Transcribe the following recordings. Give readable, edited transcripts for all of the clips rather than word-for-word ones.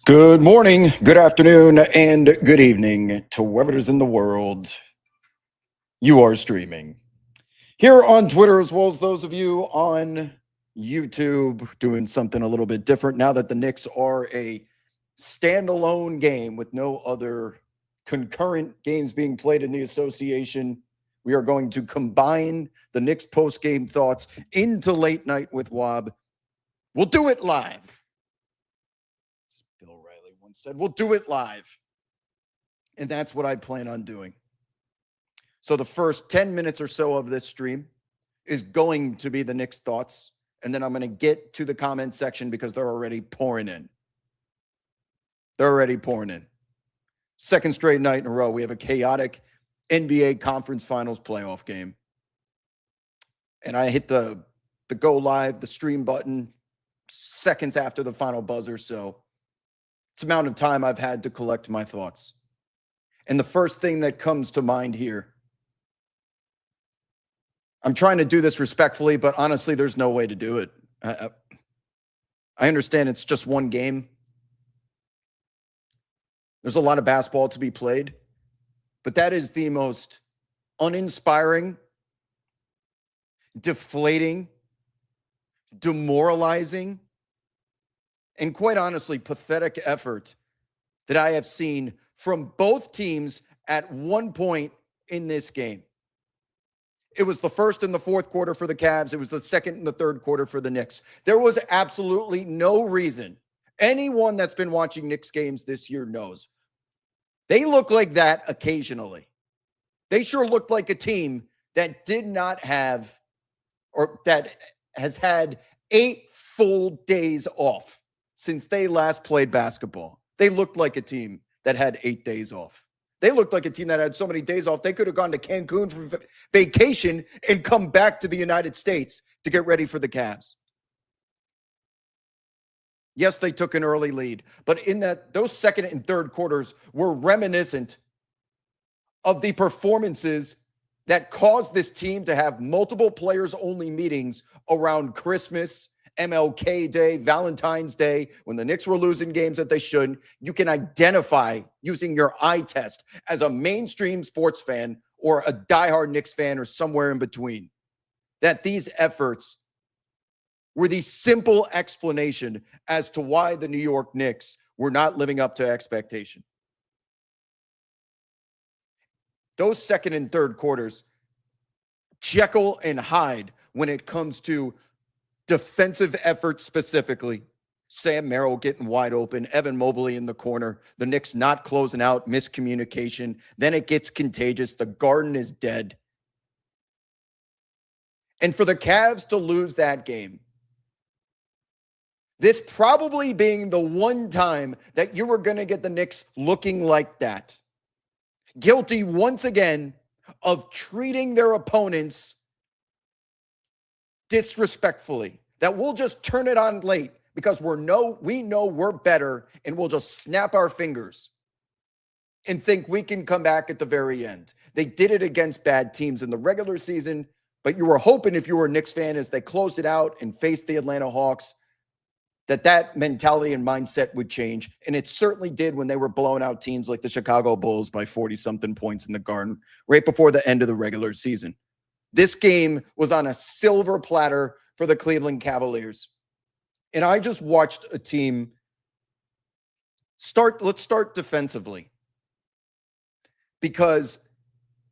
Good morning, good afternoon, and good evening to whoever's in the world you are streaming. Here on Twitter, as well as those of you on YouTube, doing something a little bit different now that the Knicks are a standalone game with no other concurrent games being played in the association. We are going to combine the Knicks post-game thoughts into Late Night with Wob. We'll do it live. Bill Riley once said, we'll do it live. And that's what I plan on doing. So the first 10 minutes or so of this stream is going to be the Knicks thoughts. And then I'm going to get to the comment section because they're already pouring in. Second straight night in a row, we have a chaotic NBA Conference Finals playoff game. And I hit the go live, the stream button seconds after the final buzzer. So it's the amount of time I've had to collect my thoughts. And the first thing that comes to mind here, I'm trying to do this respectfully, but honestly, there's no way to do it. I understand it's just one game. There's a lot of basketball to be played, but that is the most uninspiring, deflating, demoralizing, and quite honestly, pathetic effort that I have seen from both teams at one point in this game. It was the first and the fourth quarter for the Cavs. It was the second and the third quarter for the Knicks. There was absolutely no reason. Anyone that's been watching Knicks games this year knows. They look like that occasionally. They sure looked like a team that did not have, or that has had 8 full days off since they last played basketball. They looked like a team that had 8 days off. They looked like a team that had so many days off, they could have gone to Cancun for vacation and come back to the United States to get ready for the Cavs. Yes, they took an early lead, but in that, those second and third quarters were reminiscent of the performances that caused this team to have multiple players-only meetings around Christmas, MLK Day, Valentine's Day, when the Knicks were losing games that they shouldn't. You can identify using your eye test as a mainstream sports fan or a diehard Knicks fan or somewhere in between, that these efforts were the simple explanation as to why the New York Knicks were not living up to expectation. Those second and third quarters, Jekyll and Hyde when it comes to defensive effort specifically. Sam Merrill getting wide open, Evan Mobley in the corner, the Knicks not closing out, miscommunication. Then it gets contagious. The Garden is dead. And for the Cavs to lose that game, this probably being the one time that you were going to get the Knicks looking like that. Guilty once again of treating their opponents disrespectfully, that we'll just turn it on late because we know we're better, and we'll just snap our fingers and think we can come back at the very end. They did it against bad teams in the regular season, but you were hoping, if you were a Knicks fan, as they closed it out and faced the Atlanta Hawks, that mentality and mindset would change. And it certainly did when they were blowing out teams like the Chicago Bulls by 40-something points in the Garden right before the end of the regular season. This game was on a silver platter for the Cleveland Cavaliers. And I just watched a team let's start defensively. Because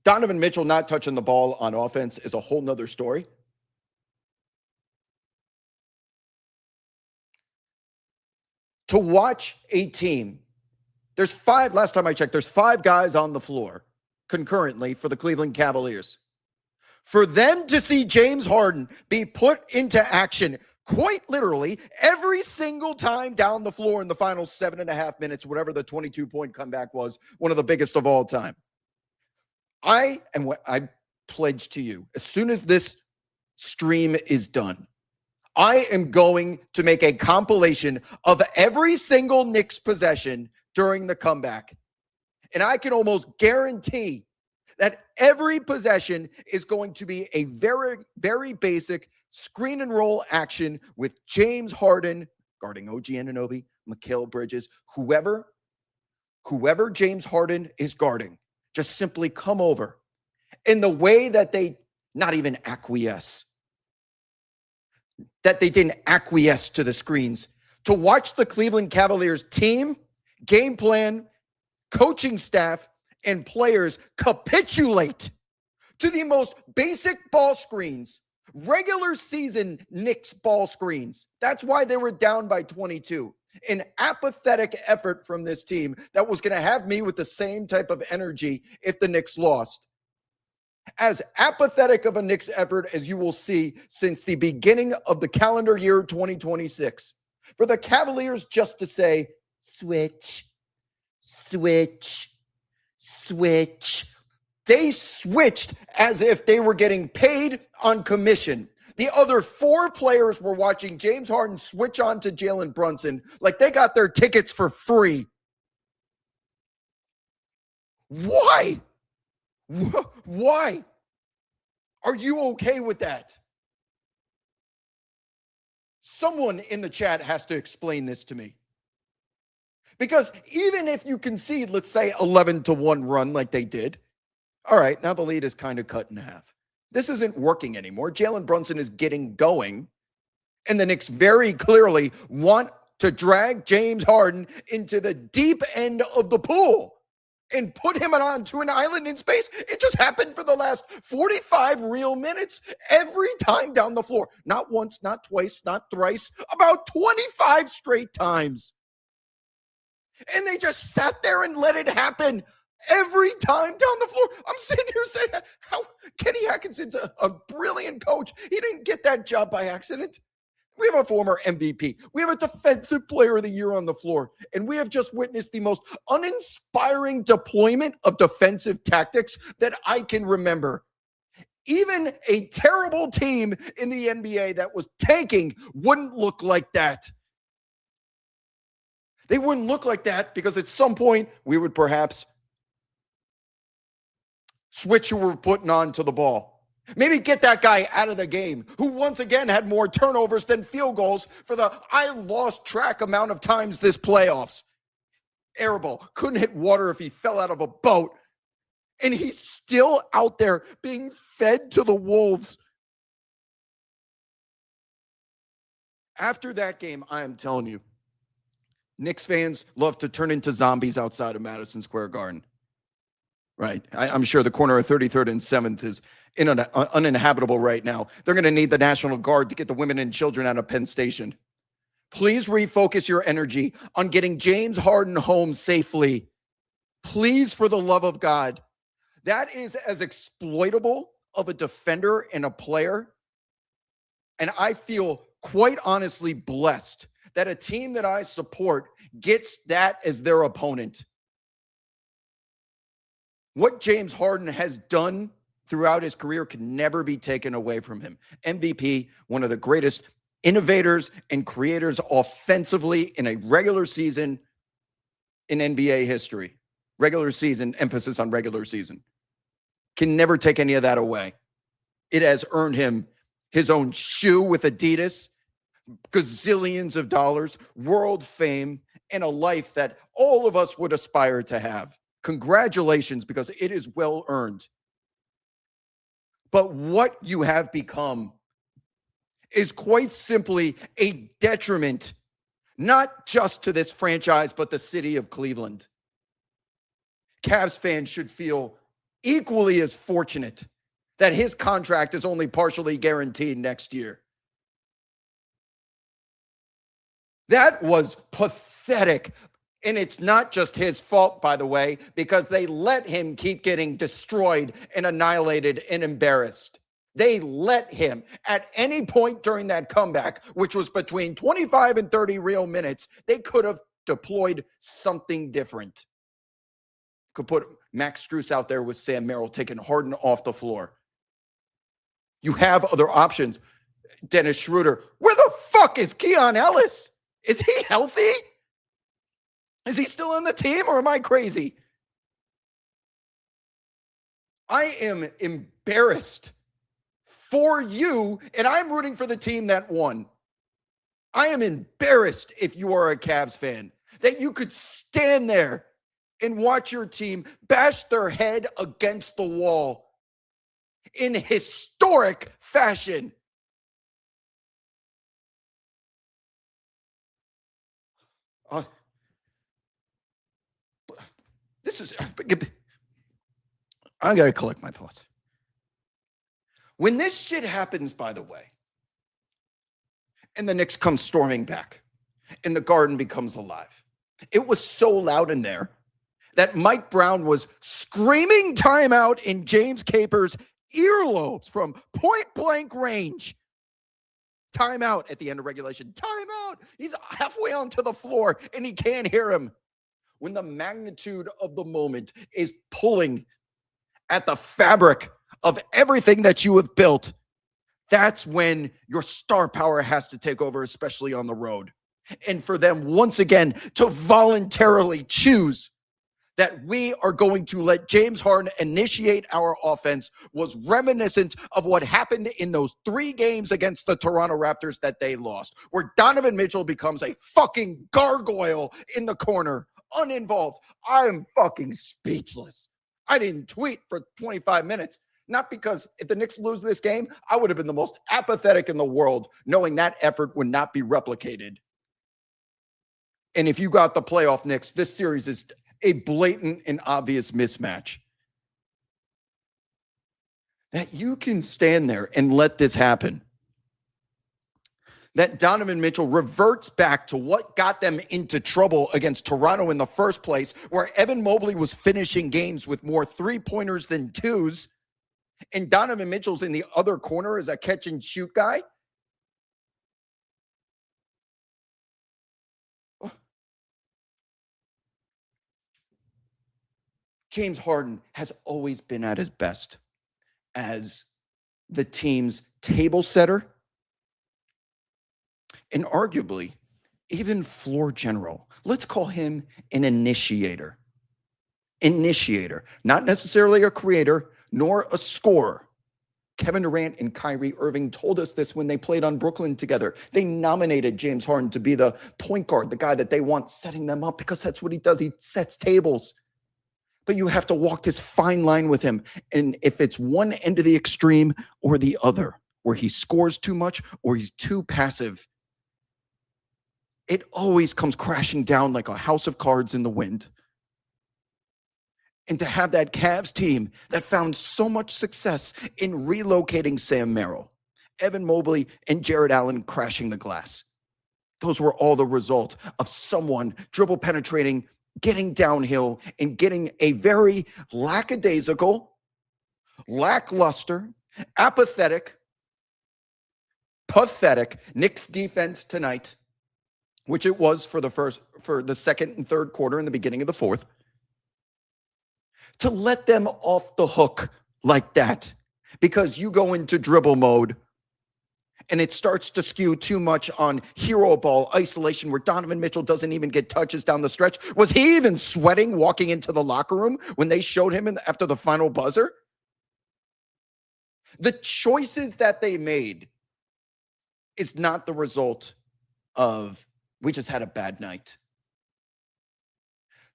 Donovan Mitchell not touching the ball on offense is a whole nother story. To watch a team, last time I checked, there's 5 guys on the floor concurrently for the Cleveland Cavaliers. For them to see James Harden be put into action quite literally every single time down the floor in the final 7.5 minutes, whatever the 22-point comeback was, one of the biggest of all time. I pledge to you, as soon as this stream is done, I am going to make a compilation of every single Knicks possession during the comeback. And I can almost guarantee that every possession is going to be a very, very basic screen and roll action with James Harden guarding OG Anunoby, Mikal Bridges, whoever James Harden is guarding, just simply come over in the way that they not even acquiesce, that they didn't acquiesce to the screens, to watch the Cleveland Cavaliers team, game plan, coaching staff, and players capitulate to the most basic ball screens, regular season Knicks ball screens. That's why they were down by 22. An apathetic effort from this team that was going to have me with the same type of energy if the Knicks lost. As apathetic of a Knicks effort as you will see since the beginning of the calendar year 2026. For the Cavaliers just to say, switch, switch, switch. They switched as if they were getting paid on commission. The other 4 players were watching James Harden switch on to Jalen Brunson like they got their tickets for free. Why? Why? Are you okay with that? Someone in the chat has to explain this to me. Because even if you concede, let's say 11-1 run like they did, all right, now the lead is kind of cut in half. This isn't working anymore. Jalen Brunson is getting going, and the Knicks very clearly want to drag James Harden into the deep end of the pool and put him onto an island in space. It just happened for the last 45 real minutes every time down the floor. Not once, not twice, not thrice, about 25 straight times. And they just sat there and let it happen every time down the floor. I'm sitting here saying, how Kenny Atkinson's a brilliant coach. He didn't get that job by accident. We have a former MVP. We have a defensive player of the year on the floor. And we have just witnessed the most uninspiring deployment of defensive tactics that I can remember. Even a terrible team in the NBA that was tanking wouldn't look like that. They wouldn't look like that because at some point we would perhaps switch who we're putting on to the ball. Maybe get that guy out of the game who once again had more turnovers than field goals for the I lost track amount of times this playoffs. Airball. Couldn't hit water if he fell out of a boat. And he's still out there being fed to the wolves. After that game, I am telling you, Knicks fans love to turn into zombies outside of Madison Square Garden. Right. I'm sure the corner of 33rd and 7th is uninhabitable right now. They're going to need the National Guard to get the women and children out of Penn Station. Please refocus your energy on getting James Harden home safely. Please, for the love of God. That is as exploitable of a defender and a player. And I feel quite honestly blessed that a team that I support gets that as their opponent. What James Harden has done throughout his career can never be taken away from him. MVP, one of the greatest innovators and creators offensively in a regular season in NBA history. Regular season, emphasis on regular season. Can never take any of that away. It has earned him his own shoe with Adidas, gazillions of dollars, world fame, and a life that all of us would aspire to have. Congratulations, because it is well earned. But what you have become is quite simply a detriment, not just to this franchise, but the city of Cleveland. Cavs fans should feel equally as fortunate that his contract is only partially guaranteed next year. That was pathetic. And it's not just his fault, by the way, because they let him keep getting destroyed and annihilated and embarrassed. They let him at any point during that comeback, which was between 25 and 30 real minutes, they could have deployed something different. Could put Max Strus out there with Sam Merrill taking Harden off the floor. You have other options. Dennis Schroeder. Where the fuck is Keon Ellis? Is he healthy? Is he still on the team, or am I crazy? I am embarrassed for you, and I'm rooting for the team that won. I am embarrassed if you are a Cavs fan that you could stand there and watch your team bash their head against the wall in historic fashion. This is, I got to collect my thoughts. When this shit happens, by the way, and the Knicks come storming back and the Garden becomes alive, it was so loud in there that Mike Brown was screaming timeout in James Capers' earlobes from point blank range. Timeout at the end of regulation. Timeout. He's halfway onto the floor and he can't hear him. When the magnitude of the moment is pulling at the fabric of everything that you have built, that's when your star power has to take over, especially on the road. And for them, once again, to voluntarily choose that we are going to let James Harden initiate our offense was reminiscent of what happened in those 3 games against the Toronto Raptors that they lost, where Donovan Mitchell becomes a fucking gargoyle in the corner, uninvolved. I'm fucking speechless. I didn't tweet for 25 minutes. Not because if the Knicks lose this game, I would have been the most apathetic in the world, knowing that effort would not be replicated. And if you got the playoff Knicks, this series is a blatant and obvious mismatch. That you can stand there and let this happen. That Donovan Mitchell reverts back to what got them into trouble against Toronto in the first place, where Evan Mobley was finishing games with more 3-pointers than 2s, and Donovan Mitchell's in the other corner as a catch and shoot guy. James Harden has always been at his best as the team's table setter and arguably even floor general. Let's call him an initiator. Initiator, not necessarily a creator nor a scorer. Kevin Durant and Kyrie Irving told us this when they played on Brooklyn together. They nominated James Harden to be the point guard, the guy that they want setting them up, because that's what he does. He sets tables. But you have to walk this fine line with him. And if it's one end of the extreme or the other, where he scores too much or he's too passive, it always comes crashing down like a house of cards in the wind. And to have that Cavs team that found so much success in relocating Sam Merrill, Evan Mobley, and Jared Allen crashing the glass. Those were all the result of someone dribble penetrating, getting downhill, and getting a very lackadaisical, lackluster, apathetic, pathetic Knicks defense tonight, which it was for the second and third quarter in the beginning of the fourth, to let them off the hook like that because you go into dribble mode and it starts to skew too much on hero ball isolation where Donovan Mitchell doesn't even get touches down the stretch. Was he even sweating walking into the locker room when they showed him after the final buzzer? The choices that they made is not the result of we just had a bad night.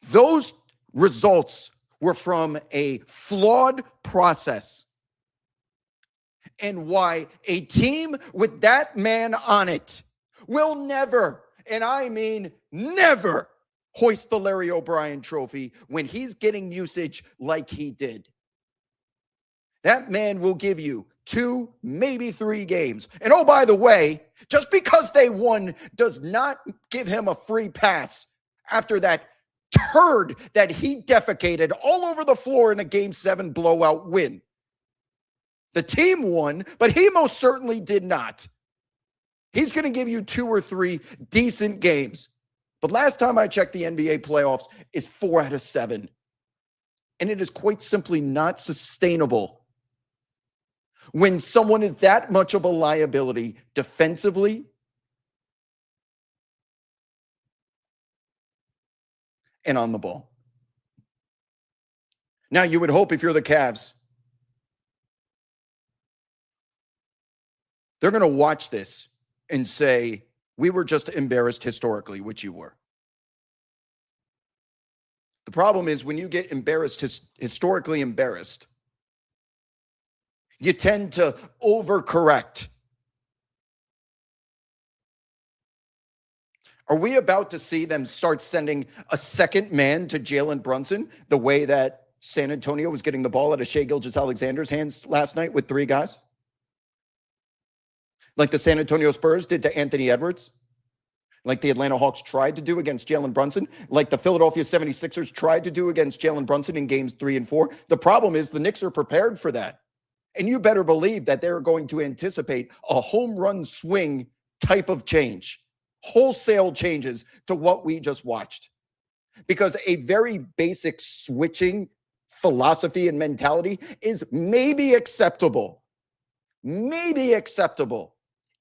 Those results were from a flawed process. And why a team with that man on it will never, and I mean never, hoist the Larry O'Brien trophy when he's getting usage like he did. That man will give you 2, maybe 3 games. And oh, by the way, just because they won does not give him a free pass after that turd that he defecated all over the floor in a Game 7 blowout win. The team won, but he most certainly did not. He's going to give you 2 or 3 decent games. But last time I checked, the NBA playoffs is 4 out of 7. And it is quite simply not sustainable when someone is that much of a liability defensively and on the ball. Now, you would hope if you're the Cavs, they're going to watch this and say, We were just embarrassed historically, which you were. The problem is when you get embarrassed, historically embarrassed, you tend to overcorrect. Are we about to see them start sending a second man to Jalen Brunson the way that San Antonio was getting the ball out of Shai Gilgeous-Alexander's hands last night with 3 guys? Like the San Antonio Spurs did to Anthony Edwards? Like the Atlanta Hawks tried to do against Jalen Brunson? Like the Philadelphia 76ers tried to do against Jalen Brunson in games 3 and 4? The problem is the Knicks are prepared for that. And you better believe that they're going to anticipate a home run swing type of change, wholesale changes to what we just watched. Because a very basic switching philosophy and mentality is maybe acceptable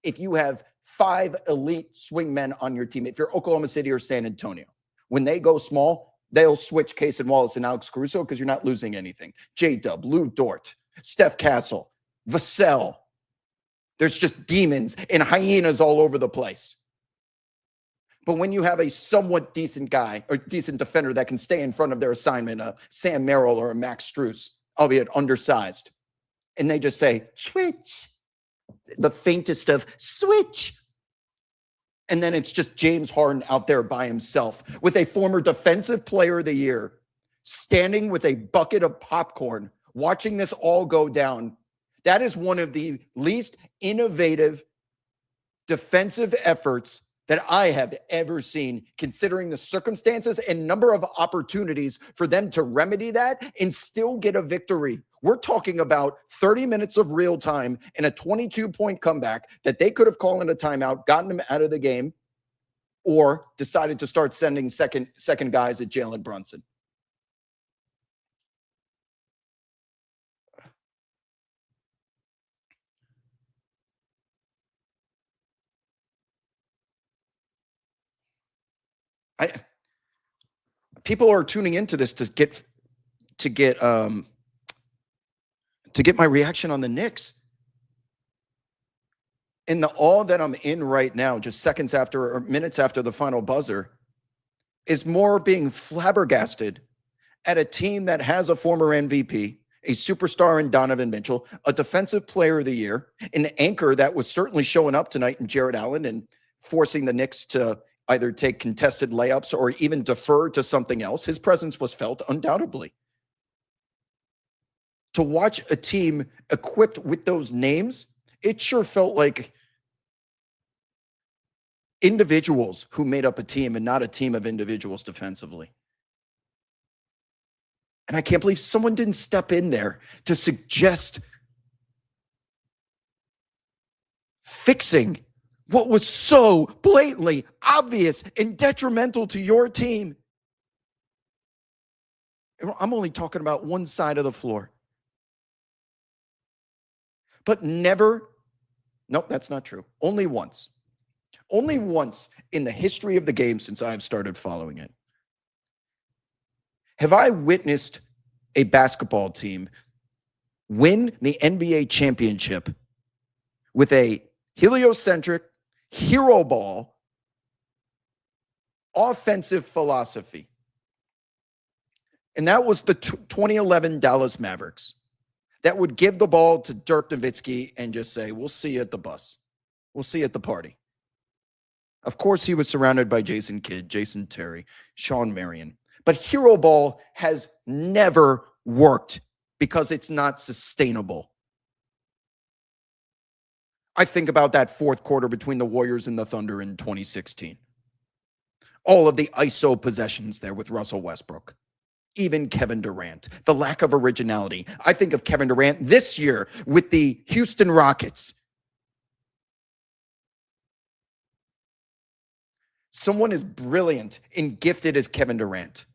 if you have 5 elite swingmen on your team. If you're Oklahoma City or San Antonio, when they go small, they'll switch Case and Wallace and Alex Caruso because you're not losing anything. J-Dub, Lou Dort, Steph Castle, Vassell. There's just demons and hyenas all over the place. But when you have a somewhat decent guy or decent defender that can stay in front of their assignment, a Sam Merrill or a Max Strus, albeit undersized, and they just say, switch, the faintest of switch. And then it's just James Harden out there by himself with a former defensive player of the year, standing with a bucket of popcorn, watching this all go down. That is one of the least innovative defensive efforts that I have ever seen, considering the circumstances and number of opportunities for them to remedy that and still get a victory. We're talking about 30 minutes of real time and a 22-point comeback that they could have called in a timeout, gotten him out of the game, or decided to start sending second guys at Jalen Brunson. People are tuning into this to get my reaction on the Knicks. And the awe that I'm in right now, just seconds after or minutes after the final buzzer, is more being flabbergasted at a team that has a former MVP, a superstar in Donovan Mitchell, a defensive player of the year, an anchor that was certainly showing up tonight in Jarrett Allen and forcing the Knicks to either take contested layups or even defer to something else. His presence was felt undoubtedly. To watch a team equipped with those names, it sure felt like individuals who made up a team and not a team of individuals defensively. And I can't believe someone didn't step in there to suggest fixing what was so blatantly obvious and detrimental to your team. I'm only talking about one side of the floor. But never, nope, that's not true. Only once in the history of the game since I've started following it, have I witnessed a basketball team win the NBA championship with a heliocentric, hero ball, offensive philosophy. And that was the 2011 Dallas Mavericks that would give the ball to Dirk Nowitzki and just say, we'll see you at the bus. We'll see you at the party. Of course, he was surrounded by Jason Kidd, Jason Terry, Sean Marion. But hero ball has never worked because it's not sustainable. I think about that fourth quarter between the Warriors and the Thunder in 2016. All of the ISO possessions there with Russell Westbrook. Even Kevin Durant. The lack of originality. I think of Kevin Durant this year with the Houston Rockets. Someone as brilliant and gifted as Kevin Durant,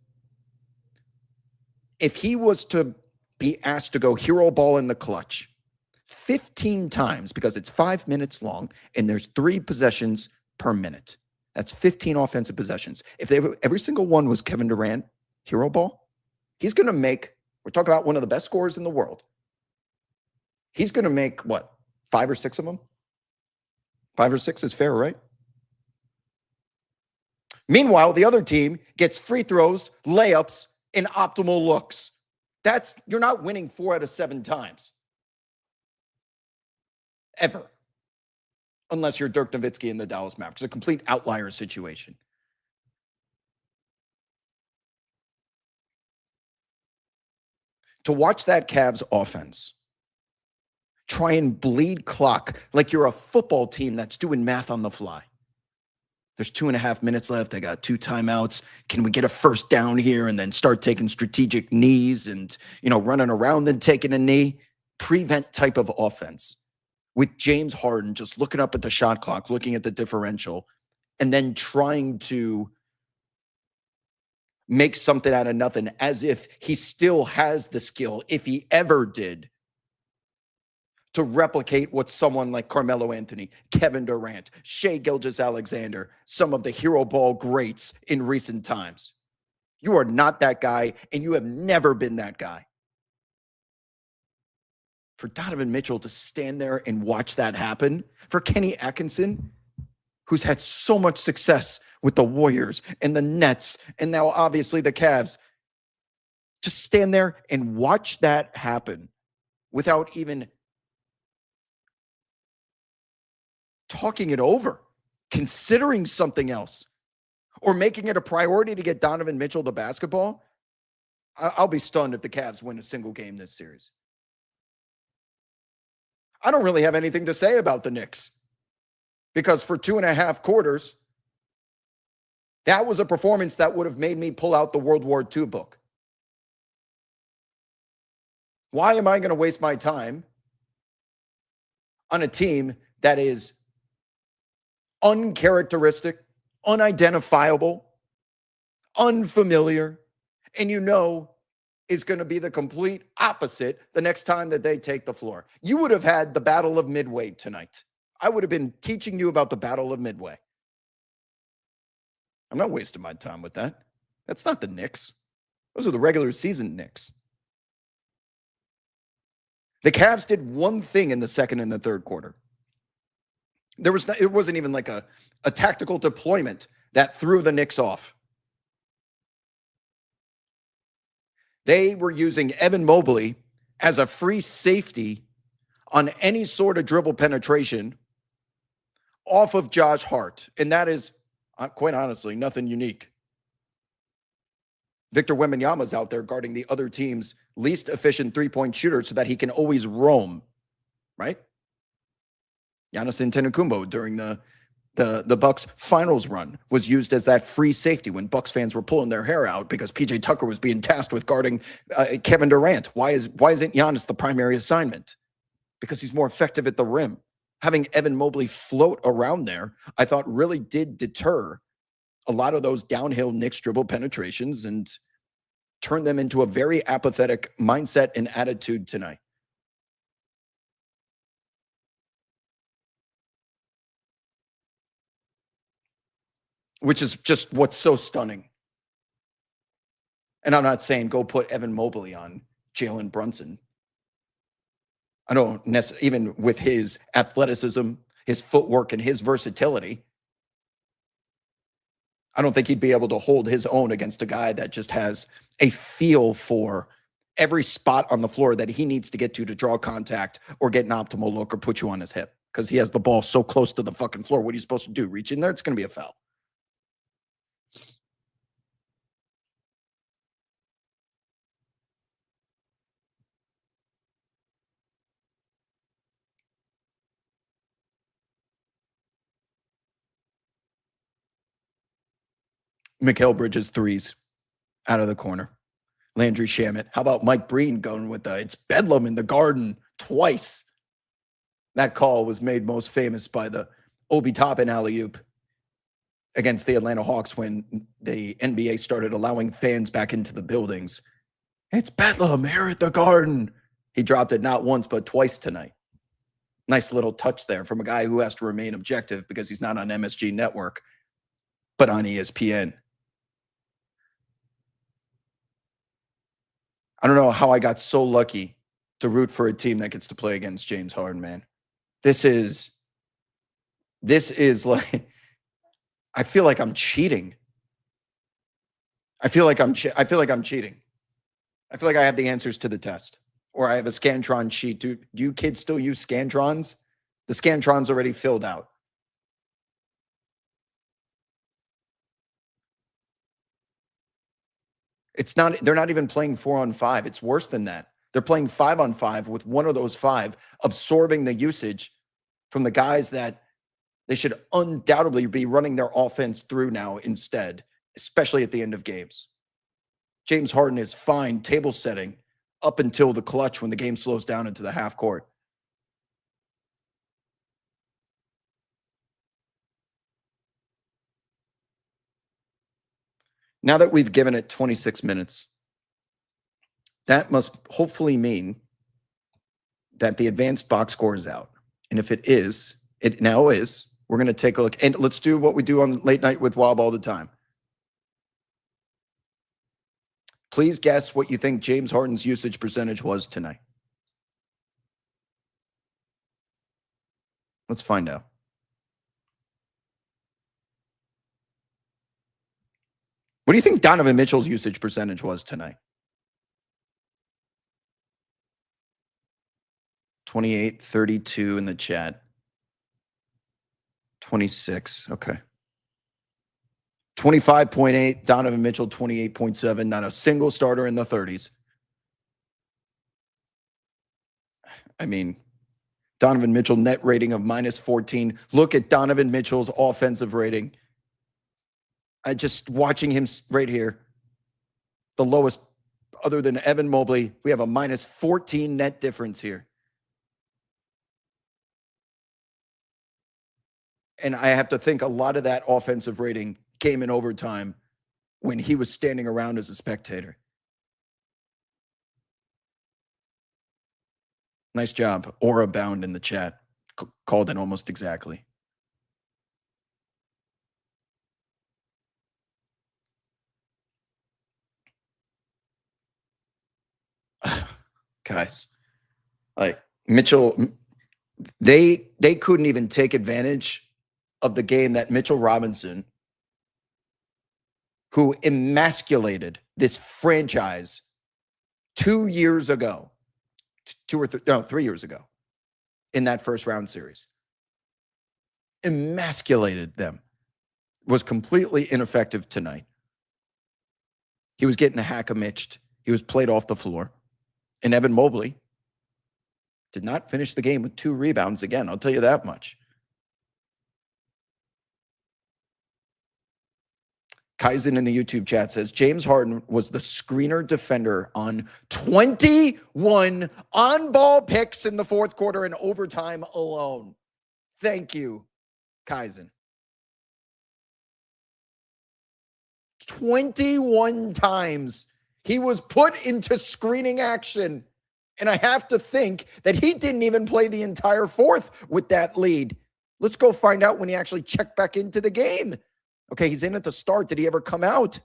if he was to be asked to go hero ball in the clutch 15 times, because it's 5 minutes long and there's 3 possessions per minute, that's 15 offensive possessions. If every single one was Kevin Durant hero ball, he's going to make, we're talking about one of the best scorers in the world. He's going to make what, 5 or 6 of them? 5 or 6 is fair, right? Meanwhile, the other team gets free throws, layups, and optimal looks. You're not winning 4 out of 7 times. Ever. Unless you're Dirk Nowitzki in the Dallas Mavericks. A complete outlier situation. To watch that Cavs offense try and bleed clock like you're a football team that's doing math on the fly. There's 2.5 minutes left. They got 2 timeouts. Can we get a first down here and then start taking strategic knees and, running around and taking a knee? Prevent type of offense with James Harden just looking up at the shot clock, looking at the differential, and then trying to make something out of nothing as if he still has the skill, if he ever did, to replicate what someone like Carmelo Anthony, Kevin Durant, Shai Gilgeous-Alexander, some of the hero ball greats in recent times. You are not that guy, and you have never been that guy. For Donovan Mitchell to stand there and watch that happen, for Kenny Atkinson, who's had so much success with the Warriors and the Nets, and now obviously the Cavs, just stand there and watch that happen without even talking it over, considering something else, or making it a priority to get Donovan Mitchell the basketball. I'll be stunned if the Cavs win a single game this series. I don't really have anything to say about the Knicks because for 2.5 quarters, that was a performance that would have made me pull out the World War II book. Why am I going to waste my time on a team that is uncharacteristic, unidentifiable, unfamiliar, and is going to be the complete opposite the next time that they take the floor? You would have had the Battle of Midway tonight. I would have been teaching you about the Battle of Midway. I'm not wasting my time with that. That's not the Knicks. Those are the regular season Knicks. The Cavs did one thing in the second and the third quarter. It wasn't even like a tactical deployment that threw the Knicks off. They were using Evan Mobley as a free safety on any sort of dribble penetration off of Josh Hart. And that is, quite honestly, nothing unique. Victor Wembanyama's out there guarding the other team's least efficient three-point shooter so that he can always roam, right? Giannis Antetokounmpo during the Bucks finals run was used as that free safety when Bucks fans were pulling their hair out because PJ Tucker was being tasked with guarding Kevin Durant. Why isn't Giannis the primary assignment? Because he's more effective at the rim. Having Evan Mobley float around there, I thought really did deter a lot of those downhill Knicks dribble penetrations and turn them into a very apathetic mindset and attitude tonight. Which is just what's so stunning. And I'm not saying go put Evan Mobley on Jalen Brunson. I don't necessarily, even with his athleticism, his footwork, and his versatility, I don't think he'd be able to hold his own against a guy that just has a feel for every spot on the floor that he needs to get to draw contact or get an optimal look or put you on his hip because he has the ball so close to the fucking floor. What are you supposed to do? Reach in there? It's going to be a foul. Mikal Bridges threes out of the corner. Landry Shamet. How about Mike Breen going with it's Bedlam in the Garden twice? That call was made most famous by the Obi Toppin alley-oop against the Atlanta Hawks when the NBA started allowing fans back into the buildings. It's Bedlam here at the Garden. He dropped it not once, but twice tonight. Nice little touch there from a guy who has to remain objective because he's not on MSG Network, but on ESPN. I don't know how I got so lucky to root for a team that gets to play against James Harden, man. This is like, I feel like I'm cheating I feel like I'm cheating. I feel like I have the answers to the test, or I have a Scantron sheet. Do you kids still use Scantrons? The Scantron's already filled out. It's not, they're not even playing 4-on-5. It's worse than that. They're playing 5-on-5 with one of those 5 absorbing the usage from the guys that they should undoubtedly be running their offense through now instead, especially at the end of games. James Harden is fine table setting up until the clutch when the game slows down into the half court. Now that we've given it 26 minutes, that must hopefully mean that the advanced box score is out. And if it is, it now is, we're going to take a look. And let's do what we do on Late Night with Wob all the time. Please guess what you think James Harden's usage percentage was tonight. Let's find out. What do you think Donovan Mitchell's usage percentage was tonight? 28, 32 in the chat. 26. Okay. 25.8. Donovan Mitchell, 28.7. Not a single starter in the 30s. I mean, Donovan Mitchell net rating of -14. Look at Donovan Mitchell's offensive rating. I just watching him right here, the lowest other than Evan Mobley. We have a -14 net difference here. And I have to think a lot of that offensive rating came in overtime when he was standing around as a spectator. Nice job. Aura Bound in the chat. Called it almost exactly. Guys, like Mitchell, they couldn't even take advantage of the game that Mitchell Robinson, who emasculated this franchise 2 years ago, 3 years ago in that first round series, emasculated them, was completely ineffective tonight. He was getting hack-a-mitched. He was played off the floor. And Evan Mobley did not finish the game with 2 rebounds again. I'll tell you that much. Kaizen in the YouTube chat says, James Harden was the screener defender on 21 on-ball picks in the fourth quarter and overtime alone. Thank you, Kaizen. 21 times he was put into screening action. And I have to think that he didn't even play the entire fourth with that lead. Let's go find out when he actually checked back into the game. Okay, he's in at the start. Did he ever come out?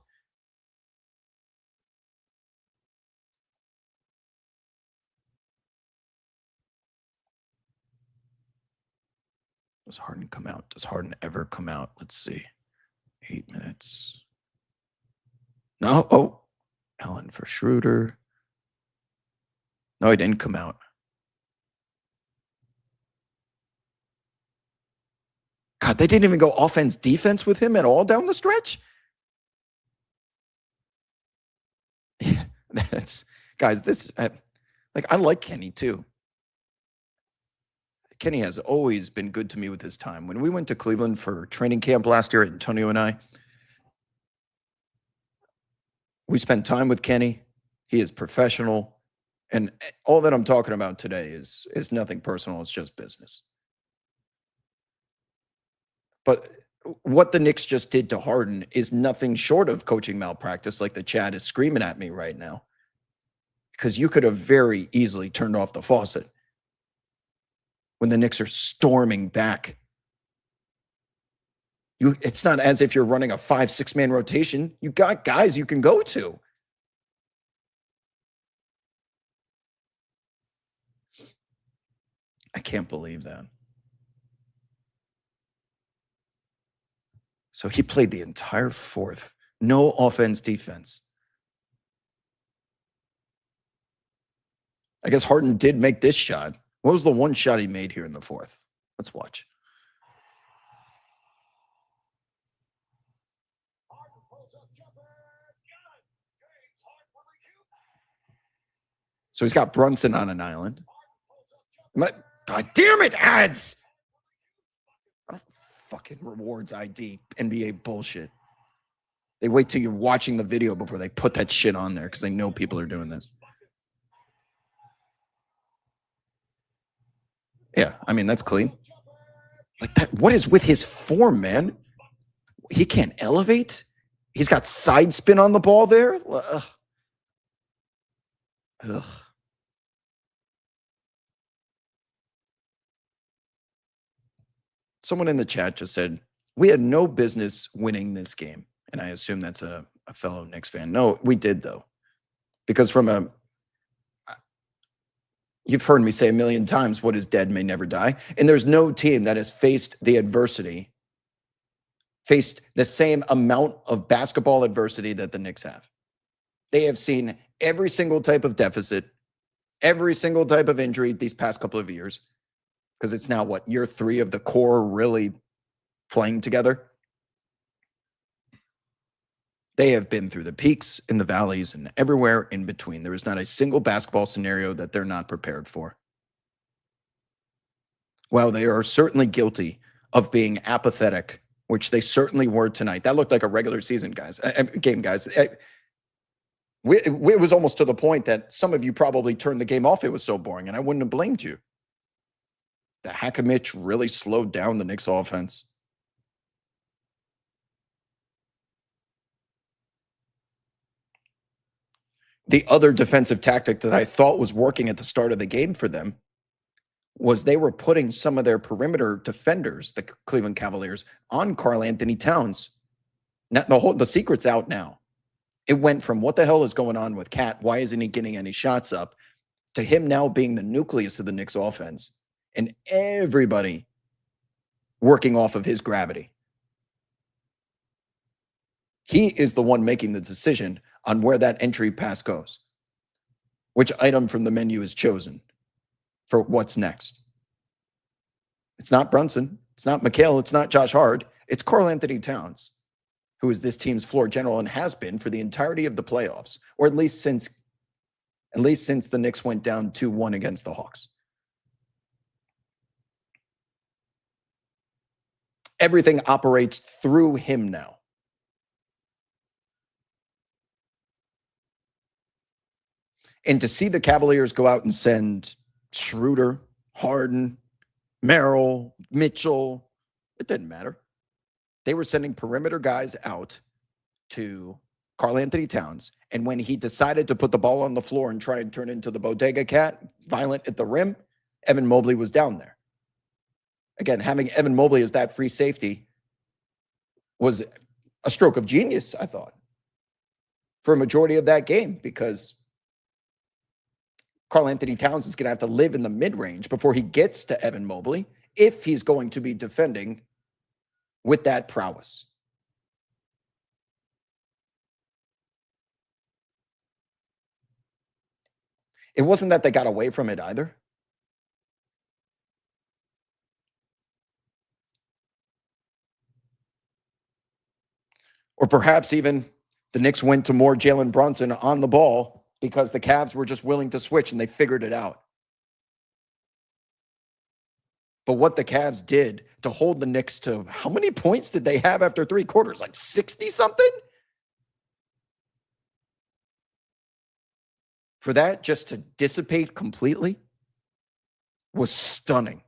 Does Harden come out? Does Harden ever come out? Let's see. 8 minutes. No. Oh, Allen for Schroeder. No, he didn't come out. God, they didn't even go offense defense with him at all down the stretch. Yeah, that's guys. This I like Kenny too. Kenny has always been good to me with his time. When we went to Cleveland for training camp last year, Antonio and I, we spent time with Kenny. He is professional. And all that I'm talking about today is nothing personal. It's just business. But what the Knicks just did to Harden is nothing short of coaching malpractice, like the chat is screaming at me right now. Because you could have very easily turned off the faucet when the Knicks are storming back. It's not as if you're running a 5-6 man rotation. You got guys you can go to. I can't believe that. So he played the entire fourth No offense, defense. I guess Harden did make this shot. What was the one shot he made here in the fourth? Let's watch. So he's got Brunson on an island. God damn it, ads! Fucking rewards ID, NBA bullshit. They wait till you're watching the video before they put that shit on there because they know people are doing this. Yeah, I mean, that's clean. Like that, what is with his form, man? He can't elevate. He's got side spin on the ball there. Ugh. Ugh. Someone in the chat just said, we had no business winning this game. And I assume that's a fellow Knicks fan. No, we did, though. Because you've heard me say a million times, what is dead may never die. And there's no team that has faced the adversity, faced the same amount of basketball adversity that the Knicks have. They have seen every single type of deficit, every single type of injury these past couple of years, because it's now, what, year 3 of the core really playing together? They have been through the peaks and the valleys and everywhere in between. There is not a single basketball scenario that they're not prepared for. While they are certainly guilty of being apathetic, which they certainly were tonight. That looked like a regular season game, guys. It was almost to the point that some of you probably turned the game off. It was so boring, and I wouldn't have blamed you. The Hackimich really slowed down the Knicks offense. The other defensive tactic that I thought was working at the start of the game for them was they were putting some of their perimeter defenders, the Cleveland Cavaliers, on Karl Anthony Towns. Now, the secret's out now. It went from what the hell is going on with Cat? Why isn't he getting any shots up? To him now being the nucleus of the Knicks offense and everybody working off of his gravity. He is the one making the decision on where that entry pass goes, which item from the menu is chosen for what's next. It's not Brunson. It's not Mikal. It's not Josh Hart. It's Karl Anthony Towns, who is this team's floor general and has been for the entirety of the playoffs, or at least since the Knicks went down 2-1 against the Hawks. Everything operates through him now. And to see the Cavaliers go out and send Schroeder, Harden, Merrill, Mitchell, it didn't matter. They were sending perimeter guys out to Karl Anthony Towns. And when he decided to put the ball on the floor and try and turn into the bodega cat, violent at the rim, Evan Mobley was down there. Again, having Evan Mobley as that free safety was a stroke of genius, I thought, for a majority of that game, because Karl Anthony Towns is going to have to live in the mid-range before he gets to Evan Mobley if he's going to be defending with that prowess. It wasn't that they got away from it either. Or perhaps even the Knicks went to more Jalen Brunson on the ball because the Cavs were just willing to switch and they figured it out. But what the Cavs did to hold the Knicks to, how many points did they have after 3 quarters? Like 60-something? For that just to dissipate completely was stunning.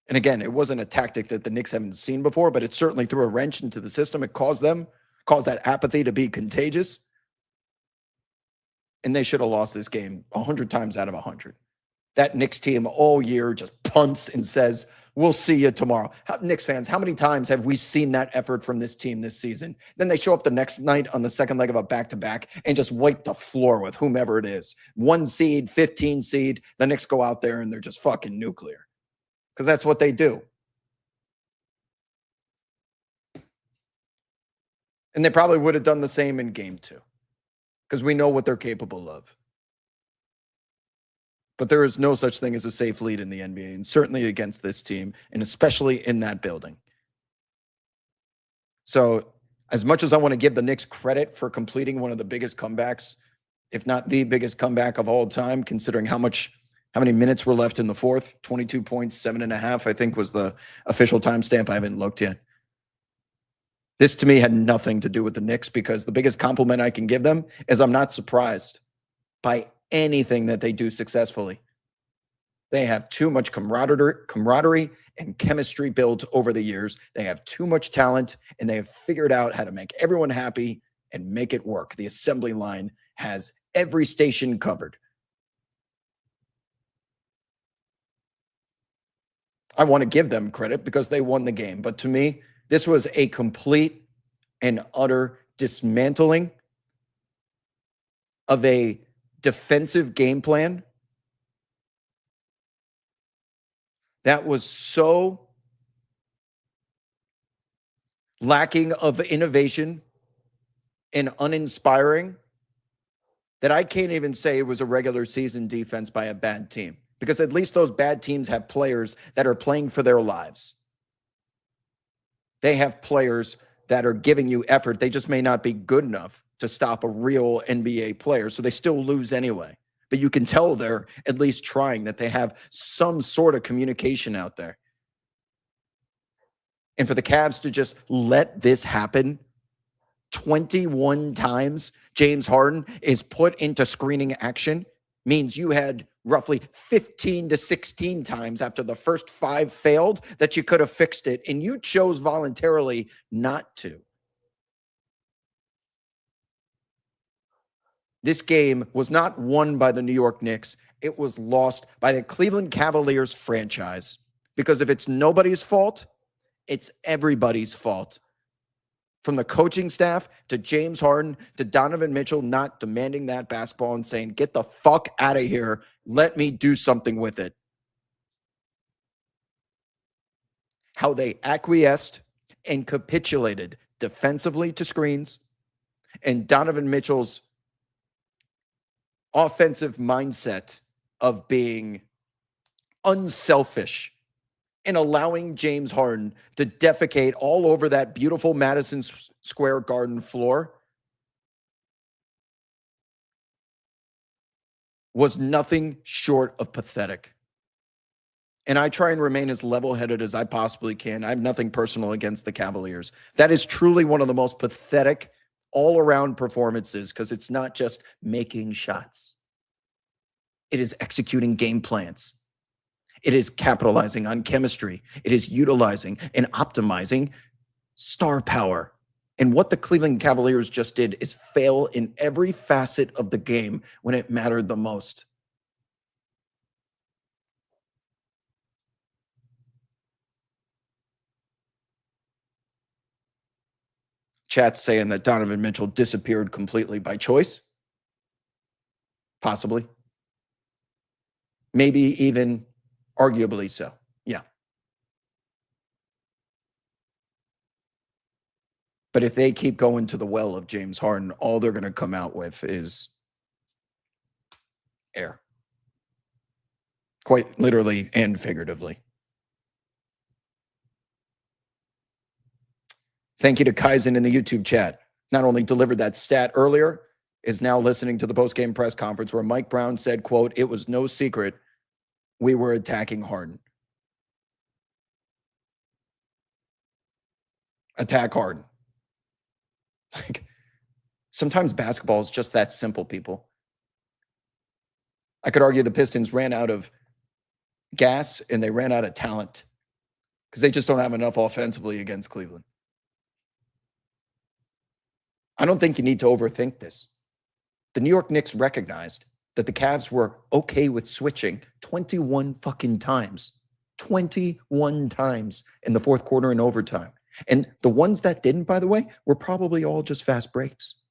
And again, it wasn't a tactic that the Knicks haven't seen before, but it certainly threw a wrench into the system. It caused that apathy to be contagious. And they should have lost this game 100 times out of 100. That Knicks team all year just punts and says, we'll see you tomorrow. Knicks fans, how many times have we seen that effort from this team this season? Then they show up the next night on the second leg of a back-to-back and just wipe the floor with whomever it is. 1 seed, 15 seed. The Knicks go out there and they're just fucking nuclear. Because that's what they do. And they probably would have done the same in game 2 because we know what they're capable of. But there is no such thing as a safe lead in the NBA, and certainly against this team, and especially in that building. So, as much as I want to give the Knicks credit for completing one of the biggest comebacks, if not the biggest comeback of all time, considering how many minutes were left in the fourth, 22 points, 7.5, I think was the official timestamp. I haven't looked yet. This to me had nothing to do with the Knicks because the biggest compliment I can give them is I'm not surprised by anything that they do successfully. They have too much camaraderie and chemistry built over the years. They have too much talent, and they have figured out how to make everyone happy and make it work. The assembly line has every station covered. I want to give them credit because they won the game. But to me, this was a complete and utter dismantling of a defensive game plan that was so lacking of innovation and uninspiring that I can't even say it was a regular season defense by a bad team, because at least those bad teams have players that are playing for their lives. They have players that are giving you effort. They just may not be good enough to stop a real NBA player, so they still lose anyway. But you can tell they're at least trying, that they have some sort of communication out there. And for the Cavs to just let this happen 21 times, James Harden is put into screening action, means you had roughly 15 to 16 times after the first 5 failed that you could have fixed it, and you chose voluntarily not to. This game was not won by the New York Knicks. It was lost by the Cleveland Cavaliers franchise, because if it's nobody's fault, it's everybody's fault. From the coaching staff to James Harden to Donovan Mitchell not demanding that basketball and saying, get the fuck out of here. Let me do something with it. How they acquiesced and capitulated defensively to screens, and Donovan Mitchell's offensive mindset of being unselfish and allowing James Harden to defecate all over that beautiful Madison Square Garden floor was nothing short of pathetic. And I try and remain as level-headed as I possibly can. I have nothing personal against the Cavaliers. That is truly one of the most pathetic all-around performances, because it's not just making shots. It is executing game plans. It is capitalizing on chemistry. It is utilizing and optimizing star power. And what the Cleveland Cavaliers just did is fail in every facet of the game when it mattered the most. Chat's saying that Donovan Mitchell disappeared completely by choice. Possibly. Maybe even arguably so. Yeah. But if they keep going to the well of James Harden, all they're going to come out with is air. Quite literally and figuratively. Thank you to Kaizen in the YouTube chat. Not only delivered that stat earlier, is now listening to the post-game press conference where Mike Brown said, quote, "It was no secret we were attacking Harden." Attack Harden. Like, sometimes basketball is just that simple, people. I could argue the Pistons ran out of gas and they ran out of talent because they just don't have enough offensively against Cleveland. I don't think you need to overthink this. The New York Knicks recognized that the Cavs were okay with switching 21 fucking times. 21 times in the fourth quarter and overtime. And the ones that didn't, by the way, were probably all just fast breaks.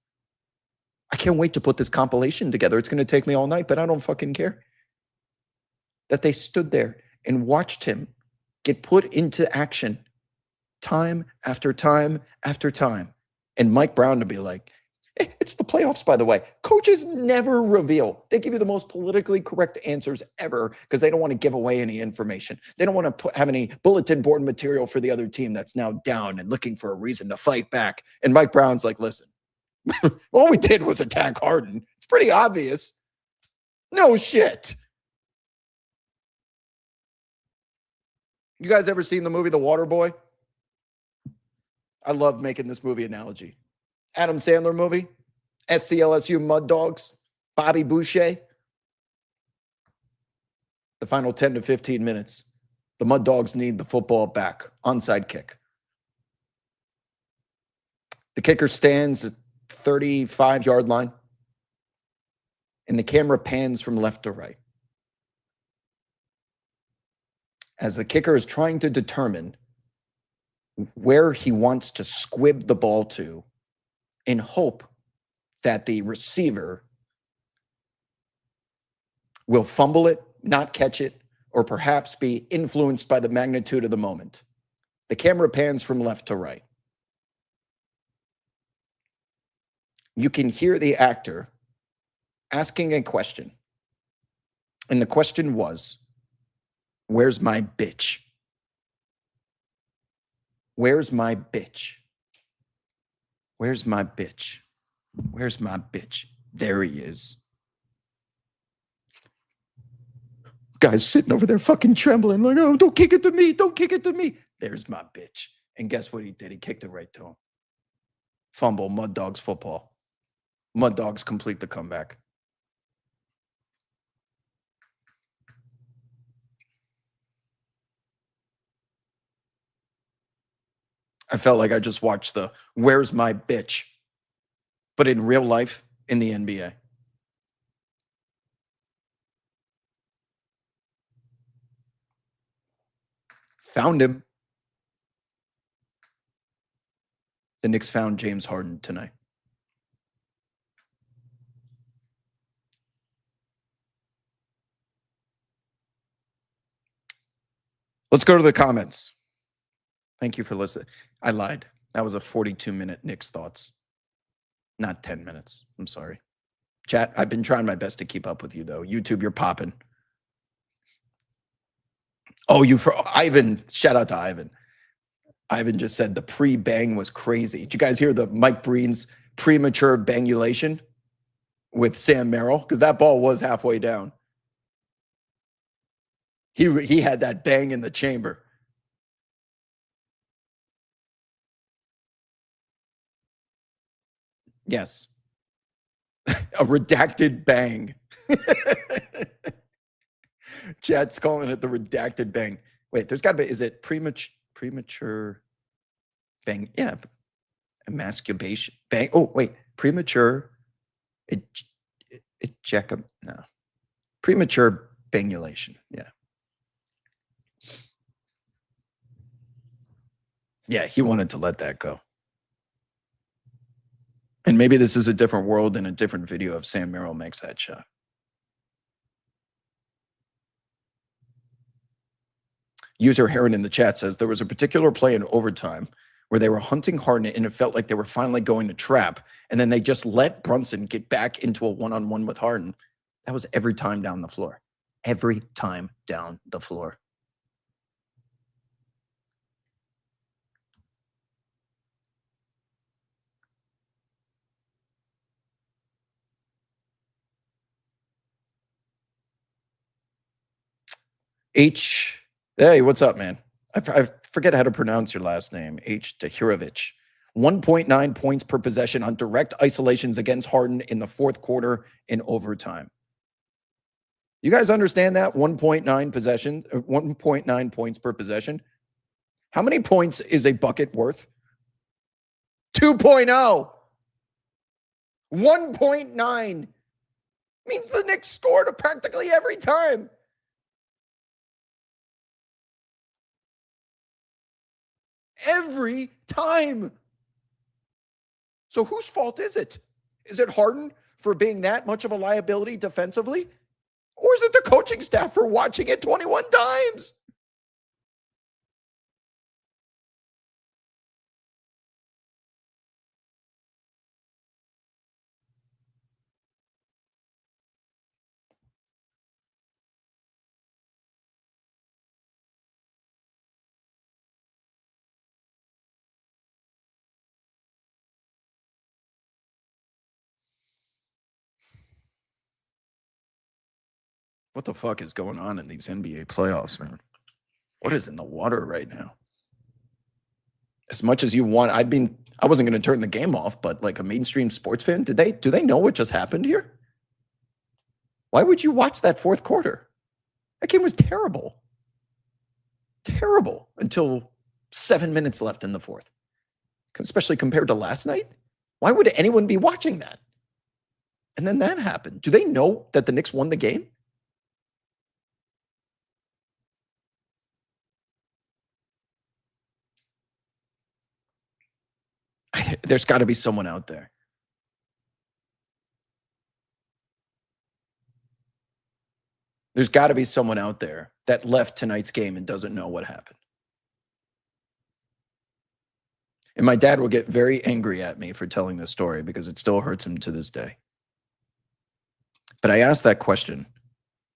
I can't wait to put this compilation together. It's going to take me all night, but I don't fucking care. That they stood there and watched him get put into action time after time after time. And Mike Brown to be like, it's the playoffs, by the way. Coaches never reveal. They give you the most politically correct answers ever because they don't want to give away any information. They don't want to have any bulletin board material for the other team that's now down and looking for a reason to fight back. And Mike Brown's like, listen, all we did was attack Harden. It's pretty obvious. No shit. You guys ever seen the movie The Water Boy? I love making this movie analogy. Adam Sandler movie, SCLSU Mud Dogs, Bobby Boucher. The final 10 to 15 minutes, the Mud Dogs need the football back. Onside kick. The kicker stands at 35-yard line, and the camera pans from left to right. As the kicker is trying to determine where he wants to squib the ball to in hope that the receiver will fumble it, not catch it, or perhaps be influenced by the magnitude of the moment. The camera pans from left to right. You can hear the actor asking a question. And the question was, where's my bitch? Where's my bitch? Where's my bitch? Where's my bitch? There he is. Guy's sitting over there fucking trembling like, oh, don't kick it to me. Don't kick it to me. There's my bitch. And guess what he did? He kicked it right to him. Fumble, Mud Dogs football. Mud Dogs complete the comeback. I felt like I just watched the Where's My Bitch, but in real life in the NBA. Found him. The Knicks found James Harden tonight. Let's go to the comments. Thank you for listening. I lied. That was a 42-minute Knicks thoughts. Not 10 minutes. I'm sorry. Chat, I've been trying my best to keep up with you, though. YouTube, you're popping. Oh, Ivan. Shout out to Ivan. Ivan just said the pre-bang was crazy. Did you guys hear the Mike Breen's premature bangulation with Sam Merrill? Because that ball was halfway down. He had that bang in the chamber. Yes. A redacted bang. Chat's calling it the redacted bang. Wait, there's got to be, is it premature bang? Yeah. Emasculation. Bang. Oh, wait. Premature. No. Premature bangulation. Yeah. Yeah, he wanted to let that go. And maybe this is a different world and a different video if Sam Merrill makes that shot. User Heron in the chat says there was a particular play in overtime where they were hunting Harden and it felt like they were finally going to trap. And then they just let Brunson get back into a one-on-one with Harden. That was every time down the floor. Every time down the floor. Hey, what's up, man? I forget how to pronounce your last name. H. Tahirovic. 1.9 points per possession on direct isolations against Harden in the fourth quarter in overtime. You guys understand that? 1.9 points per possession. How many points is a bucket worth? 2.0. 1.9 means the Knicks scored practically every time. Every time. So whose fault is it? Is it Harden for being that much of a liability defensively? Or is it the coaching staff for watching it 21 times? What the fuck is going on in these NBA playoffs, man? What is in the water right now? As much as you want, I wasn't going to turn the game off, but like a mainstream sports fan, do they know what just happened here? Why would you watch that fourth quarter? That game was terrible. Terrible until 7 minutes left in the fourth, especially compared to last night. Why would anyone be watching that? And then that happened. Do they know that the Knicks won the game? There's got to be someone out there. There's got to be someone out there that left tonight's game and doesn't know what happened. And my dad will get very angry at me for telling this story because it still hurts him to this day. But I asked that question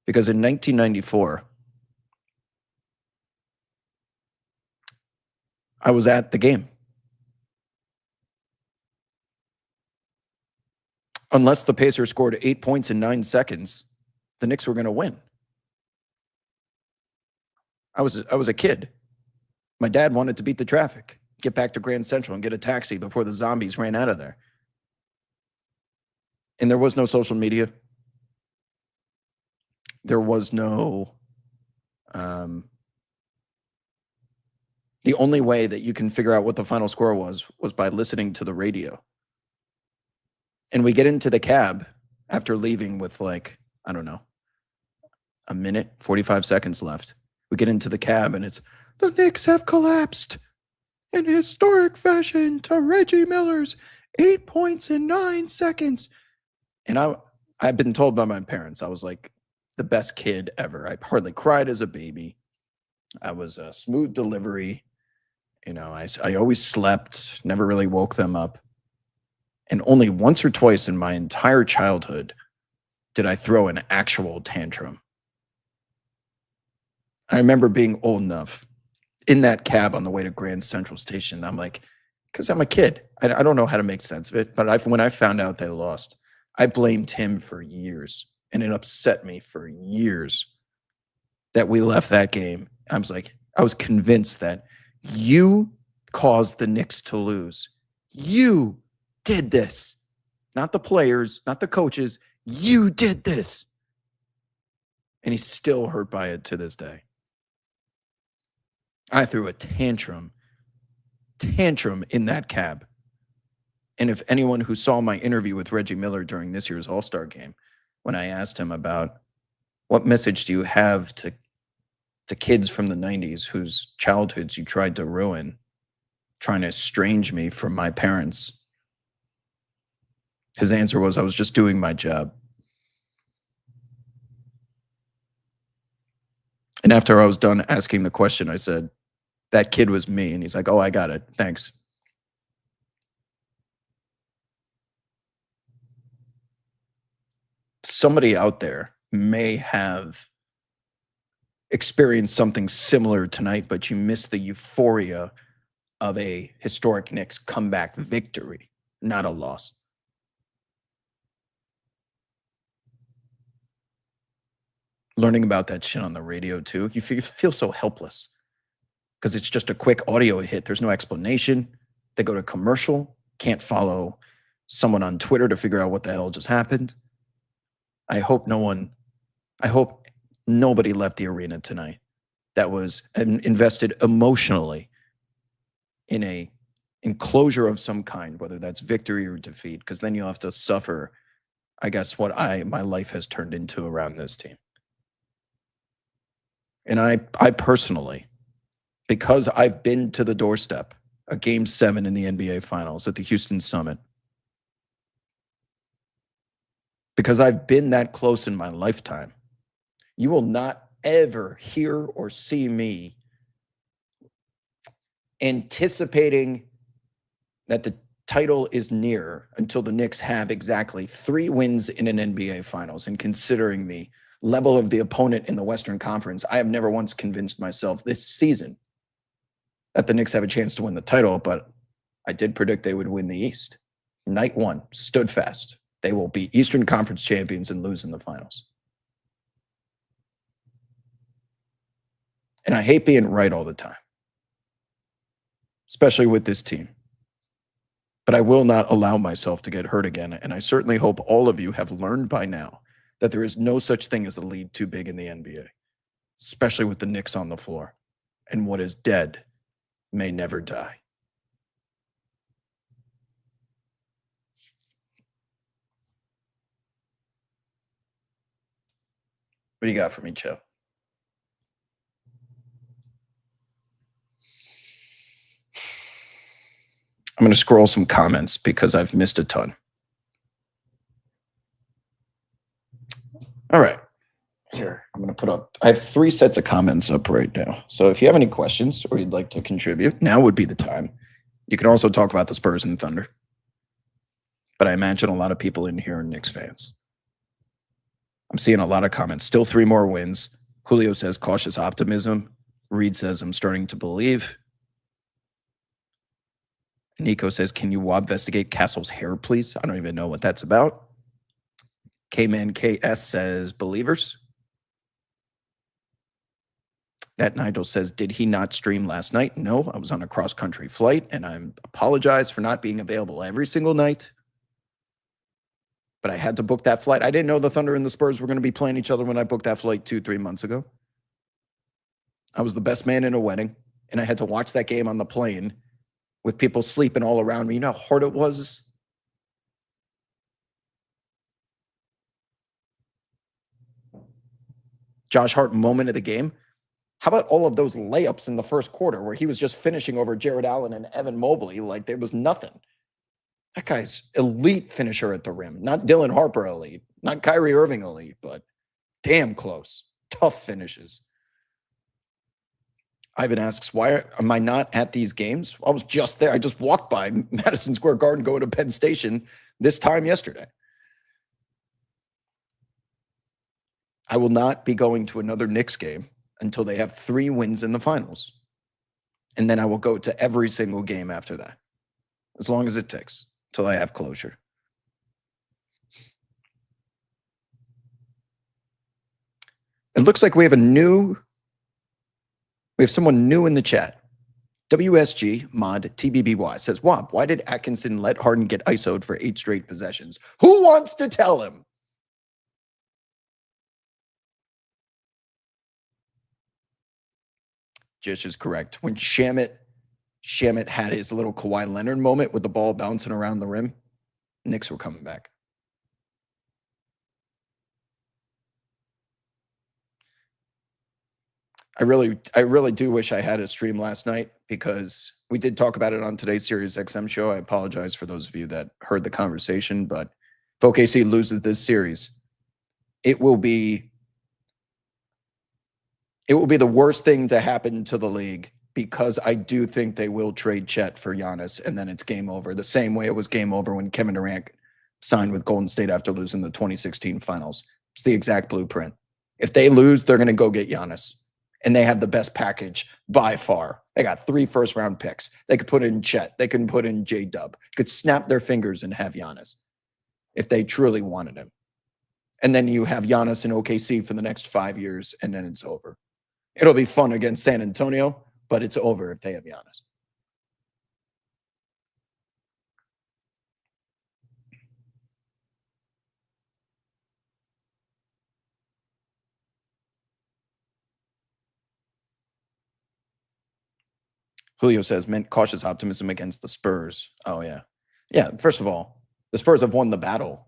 because in 1994, I was at the game. Unless the Pacers scored 8 points in 9 seconds, the Knicks were going to win. I was a kid. My dad wanted to beat the traffic, get back to Grand Central and get a taxi before the zombies ran out of there. And there was no social media. There was no... the only way that you can figure out what the final score was by listening to the radio. And we get into the cab after leaving with like, I don't know, a minute, 45 seconds left. We get into the cab and it's, the Knicks have collapsed in historic fashion to Reggie Miller's 8 points in 9 seconds. And I've been told by my parents, I was like the best kid ever. I hardly cried as a baby. I was a smooth delivery. You know, I always slept, never really woke them up. And only once or twice in my entire childhood did I throw an actual tantrum. I remember being old enough in that cab on the way to Grand Central Station. I'm like, because I'm a kid. I don't know how to make sense of it. But when I found out they lost, I blamed him for years. And it upset me for years that we left that game. I was convinced that you caused the Knicks to lose. You did this. Not the players, not the coaches. You did this. And he's still hurt by it to this day. I threw a tantrum in that cab. And if anyone who saw my interview with Reggie Miller during this year's All-Star game, when I asked him about what message do you have to kids from the 90s whose childhoods you tried to ruin, trying to estrange me from my parents, his answer was, I was just doing my job. And after I was done asking the question, I said, that kid was me. And he's like, oh, I got it. Thanks. Somebody out there may have experienced something similar tonight, but you missed the euphoria of a historic Knicks comeback victory, not a loss. Learning about that shit on the radio too, you feel so helpless because it's just a quick audio hit. There's no explanation. They go to commercial, can't follow someone on Twitter to figure out what the hell just happened. I hope nobody left the arena tonight that was invested emotionally in a enclosure of some kind, whether that's victory or defeat, because then you'll have to suffer, I guess, what my life has turned into around this team. And I personally, because I've been to the doorstep of Game 7 in the NBA Finals at the Houston Summit, because I've been that close in my lifetime, you will not ever hear or see me anticipating that the title is near until the Knicks have exactly 3 wins in an NBA Finals. And considering the level of the opponent in the Western Conference, I have never once convinced myself this season that the Knicks have a chance to win the title, but I did predict they would win the East. Night 1, stood fast. They will be Eastern Conference champions and lose in the finals. And I hate being right all the time, especially with this team. But I will not allow myself to get hurt again. And I certainly hope all of you have learned by now that there is no such thing as a lead too big in the NBA, especially with the Knicks on the floor. And what is dead may never die. What do you got for me, Joe? I'm going to scroll some comments because I've missed a ton. All right. Here, I'm going to put up, I have 3 sets of comments up right now. So if you have any questions or you'd like to contribute, now would be the time. You can also talk about the Spurs and Thunder. But I imagine a lot of people in here are Knicks fans. I'm seeing a lot of comments. Still 3 more wins. Julio says cautious optimism. Reed says I'm starting to believe. Nico says, can you investigate Castle's hair, please? I don't even know what that's about. K-Man KS says, believers. That Nigel says, did he not stream last night? No, I was on a cross-country flight, and I apologize for not being available every single night. But I had to book that flight. I didn't know the Thunder and the Spurs were going to be playing each other when I booked that flight 2-3 months ago. I was the best man in a wedding, and I had to watch that game on the plane with people sleeping all around me. You know how hard it was? Josh Hart moment of the game. How about all of those layups in the first quarter where he was just finishing over Jared Allen and Evan Mobley like there was nothing? That guy's elite finisher at the rim. Not Dylan Harper elite, not Kyrie Irving elite, but damn close. Tough finishes. Ivan asks, why am I not at these games? I was just there. I just walked by Madison Square Garden going to Penn Station this time yesterday. I will not be going to another Knicks game until they have 3 wins in the finals. And then I will go to every single game after that, as long as it takes, till I have closure. It looks like we have someone new in the chat. WSG mod TBBY says, Womp, why did Atkinson let Harden get ISO'd for 8 straight possessions? Who wants to tell him? Jish is correct. When Shamit had his little Kawhi Leonard moment with the ball bouncing around the rim, Knicks were coming back. I really do wish I had a stream last night because we did talk about it on today's Sirius XM show. I apologize for those of you that heard the conversation, but if OKC loses this series, it will be the worst thing to happen to the league because I do think they will trade Chet for Giannis and then it's game over. The same way it was game over when Kevin Durant signed with Golden State after losing the 2016 finals. It's the exact blueprint. If they lose, they're going to go get Giannis. And they have the best package by far. They got 3 first-round picks. They could put in Chet. They can put in J-Dub. Could snap their fingers and have Giannis if they truly wanted him. And then you have Giannis in OKC for the next 5 years, and then it's over. It'll be fun against San Antonio, but it's over if they have Giannis. Julio says, meant cautious optimism against the Spurs. Oh, yeah. Yeah, first of all, the Spurs have won the battle.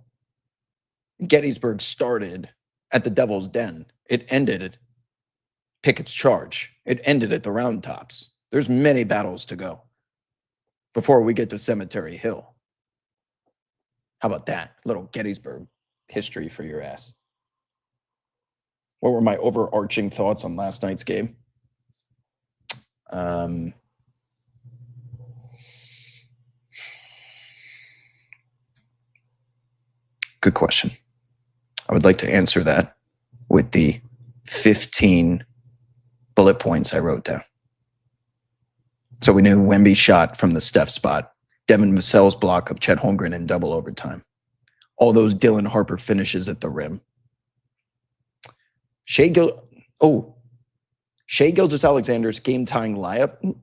Gettysburg started at the Devil's Den. It ended at Pickett's Charge. It ended at the Round Tops. There's many battles to go before we get to Cemetery Hill. How about that? Little Gettysburg history for your ass. What were my overarching thoughts on last night's game? Good question. I would like to answer that with the 15 bullet points I wrote down. So we knew Wemby shot from the Steph spot. Devin Vassell's block of Chet Holmgren in double overtime. All those Dylan Harper finishes at the rim. Shai Gilgeous-Alexander's game-tying layup.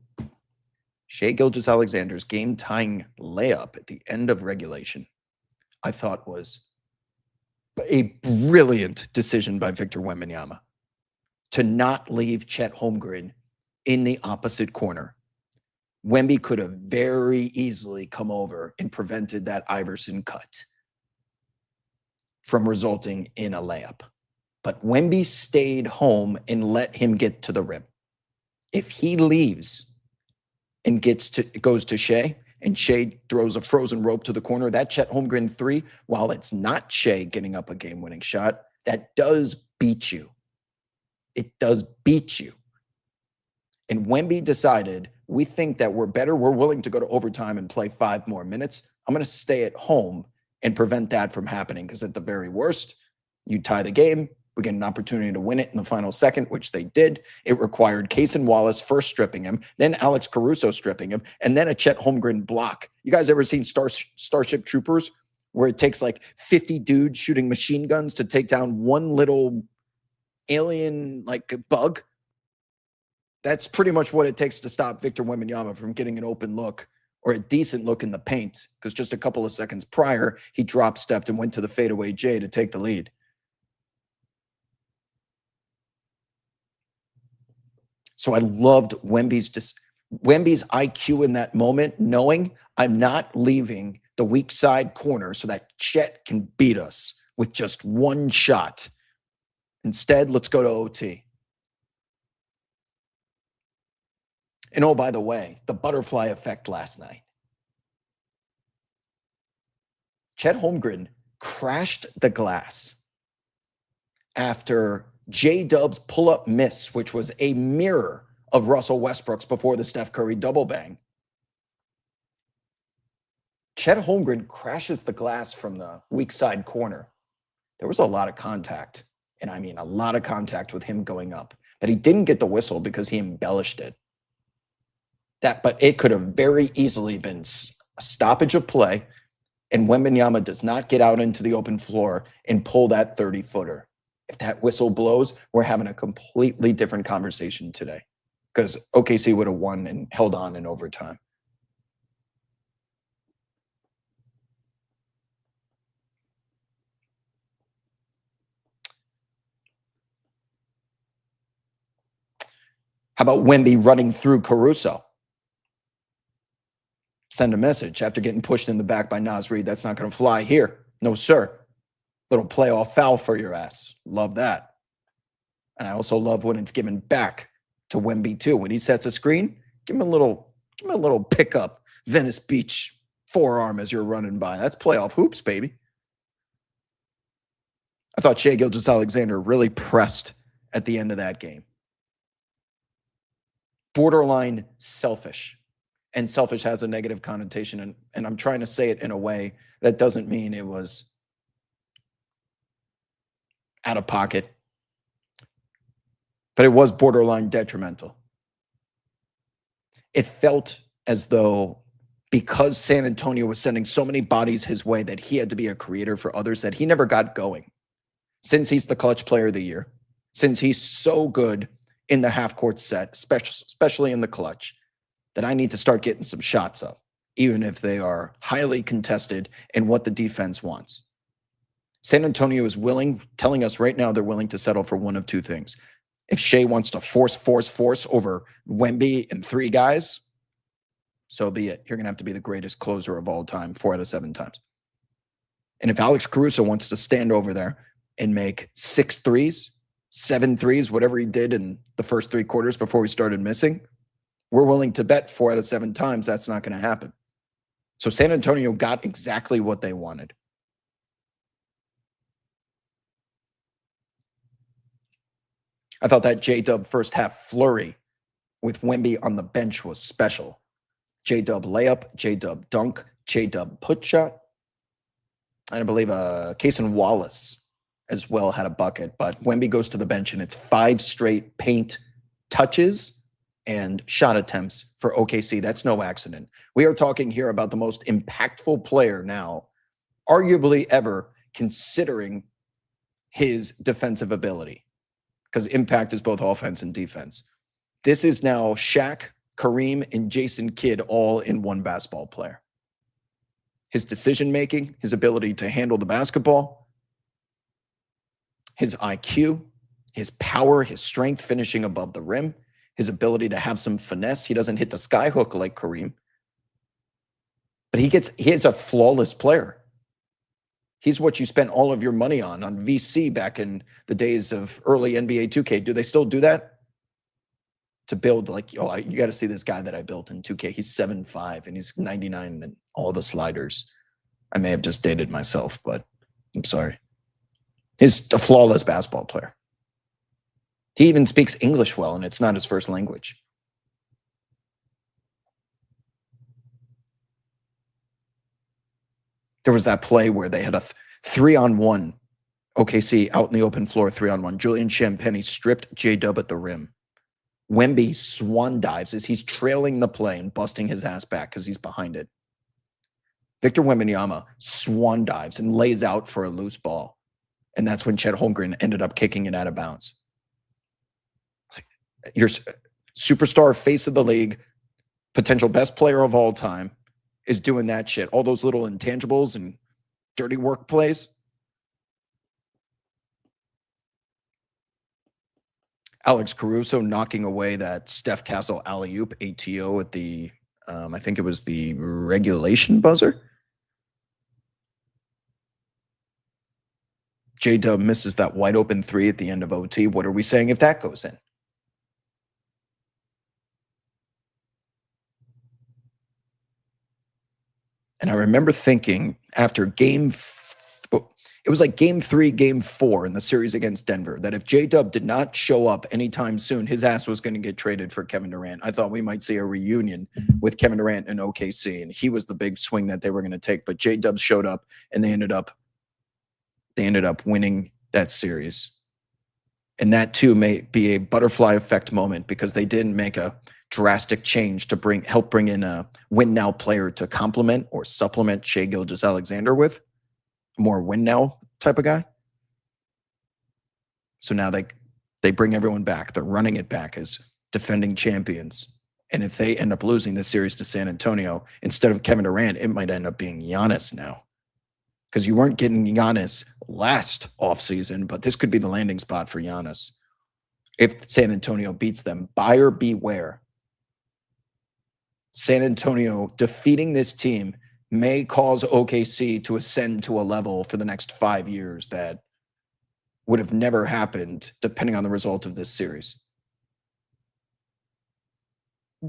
Shai Gilgeous-Alexander's game-tying layup at the end of regulation, I thought was a brilliant decision by Victor Wembanyama to not leave Chet Holmgren in the opposite corner. Wemby could have very easily come over and prevented that Iverson cut from resulting in a layup. But Wemby stayed home and let him get to the rim. If he leaves and goes to Shai, and Shai throws a frozen rope to the corner, that Chet Holmgren three, while it's not Shai getting up a game-winning shot, that does beat you. It does beat you. And Wemby decided, we think that we're better. We're willing to go to overtime and play 5 more minutes. I'm going to stay at home and prevent that from happening, because at the very worst, you tie the game. We get an opportunity to win it in the final second, which they did. It required Cason Wallace first stripping him, then Alex Caruso stripping him, and then a Chet Holmgren block. You guys ever seen Starship Troopers, where it takes like 50 dudes shooting machine guns to take down one little alien like bug? That's pretty much what it takes to stop Victor Wembanyama from getting an open look or a decent look in the paint, because just a couple of seconds prior, he drop-stepped and went to the fadeaway J to take the lead. So I loved Wemby's IQ in that moment, knowing I'm not leaving the weak side corner so that Chet can beat us with just one shot. Instead, let's go to OT. And oh, by the way, the butterfly effect last night. Chet Holmgren crashed the glass after J-Dub's pull-up miss, which was a mirror of Russell Westbrook's before the Steph Curry double bang. Chet Holmgren crashes the glass from the weak side corner. There was a lot of contact, and I mean a lot of contact with him going up. But he didn't get the whistle because he embellished it. But it could have very easily been a stoppage of play, and Wembanyama does not get out into the open floor and pull that 30-footer. If that whistle blows, we're having a completely different conversation today, because OKC would have won and held on in overtime. How about Wemby running through Caruso? Send a message after getting pushed in the back by Naz Reid. That's not going to fly here. No, sir. Little playoff foul for your ass. Love that. And I also love when it's given back to Wemby too. When he sets a screen, give him a little pickup Venice Beach forearm as you're running by. That's playoff hoops, baby. I thought Shai Gilgeous-Alexander really pressed at the end of that game. Borderline selfish. And selfish has a negative connotation, and I'm trying to say it in a way that doesn't mean it was out of pocket, but it was borderline detrimental. It felt as though, because San Antonio was sending so many bodies his way, that he had to be a creator for others, that he never got going. Since he's the clutch player of the year, since he's so good in the half-court set, especially in the clutch, that I need to start getting some shots up, even if they are highly contested and what the defense wants. San Antonio is telling us right now they're willing to settle for one of two things. If Shai wants to force over Wemby and 3 guys, so be it. You're going to have to be the greatest closer of all time 4 out of 7 times. And if Alex Caruso wants to stand over there and make 6 threes, 7 threes, whatever he did in the first 3 quarters before we started missing, we're willing to bet 4 out of 7 times that's not going to happen. So San Antonio got exactly what they wanted. I thought that J-Dub first half flurry with Wemby on the bench was special. J-Dub layup, J-Dub dunk, J-Dub put shot. And I believe Cason Wallace as well had a bucket. But Wemby goes to the bench, and it's 5 straight paint touches and shot attempts for OKC. That's no accident. We are talking here about the most impactful player now, arguably ever, considering his defensive ability, because impact is both offense and defense. This is now Shaq, Kareem, and Jason Kidd all in one basketball player. His decision-making, his ability to handle the basketball, his IQ, his power, his strength finishing above the rim, his ability to have some finesse. He doesn't hit the sky hook like Kareem, but he is a flawless player. He's what you spent all of your money on VC back in the days of early NBA 2K. Do they still do that? To build like, oh, you got to see this guy that I built in 2K. He's 7'5" and he's 99 and all the sliders. I may have just dated myself, but I'm sorry. He's a flawless basketball player. He even speaks English well, and it's not his first language. There was that play where they had a 3-on-1 OKC out in the open floor, 3-on-1. Julian Champagnie stripped J-Dub at the rim. Wemby swan dives as he's trailing the play and busting his ass back because he's behind it. Victor Wembanyama swan dives and lays out for a loose ball. And that's when Chet Holmgren ended up kicking it out of bounds. Your superstar face of the league, potential best player of all time, is doing that shit. All those little intangibles and dirty work plays. Alex Caruso knocking away that Steph Castle alley-oop ATO at the, I think it was the regulation buzzer. J-Dub misses that wide open 3 at the end of OT. What are we saying if that goes in? And I remember thinking after it was like game 3, game 4 in the series against Denver, that if J-Dub did not show up anytime soon, his ass was going to get traded for Kevin Durant. I thought we might see a reunion with Kevin Durant and OKC, and he was the big swing that they were going to take. But J-Dub showed up, and they ended up winning that series. And that too may be a butterfly effect moment because they didn't make a drastic change to help bring in a win now player to complement or supplement Shai Gilgeous-Alexander with. More win now type of guy. So now they bring everyone back. They're running it back as defending champions. And if they end up losing this series to San Antonio, instead of Kevin Durant, it might end up being Giannis now. Because you weren't getting Giannis last offseason, but this could be the landing spot for Giannis. If San Antonio beats them, buyer beware. San Antonio defeating this team may cause OKC to ascend to a level for the next 5 years that would have never happened depending on the result of this series.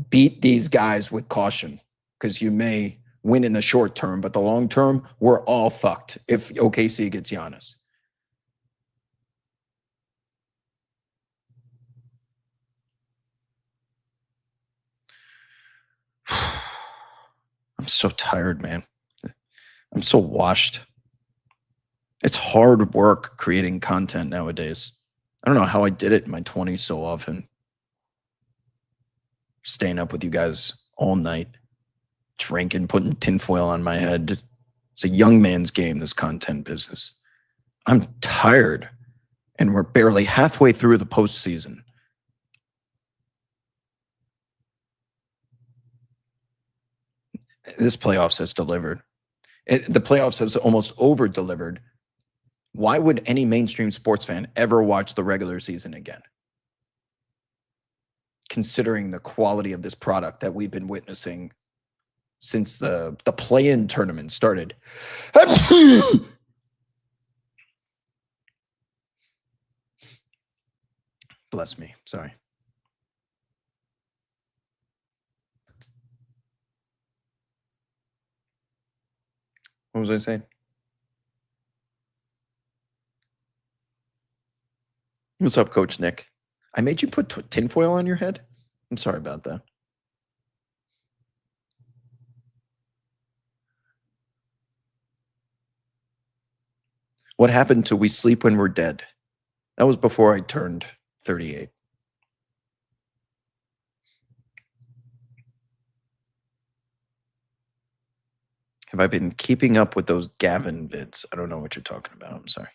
Beat these guys with caution because you may win in the short term, but the long term, we're all fucked if OKC gets Giannis. I'm so tired, man. I'm so washed. It's hard work creating content nowadays. I don't know how I did it in my 20s so often. Staying up with you guys all night, drinking, putting tinfoil on my head. It's a young man's game, this content business. I'm tired, and we're barely halfway through the postseason. This playoffs has delivered. The playoffs has almost over-delivered. Why would any mainstream sports fan ever watch the regular season again? Considering the quality of this product that we've been witnessing since the play-in tournament started. Bless me. Sorry. What was I saying? What's up, Coach Nick? I made you put tinfoil on your head? I'm sorry about that. What happened to We Sleep When We're Dead? That was before I turned 38. Have I been keeping up with those Gavin vids? I don't know what you're talking about. I'm sorry.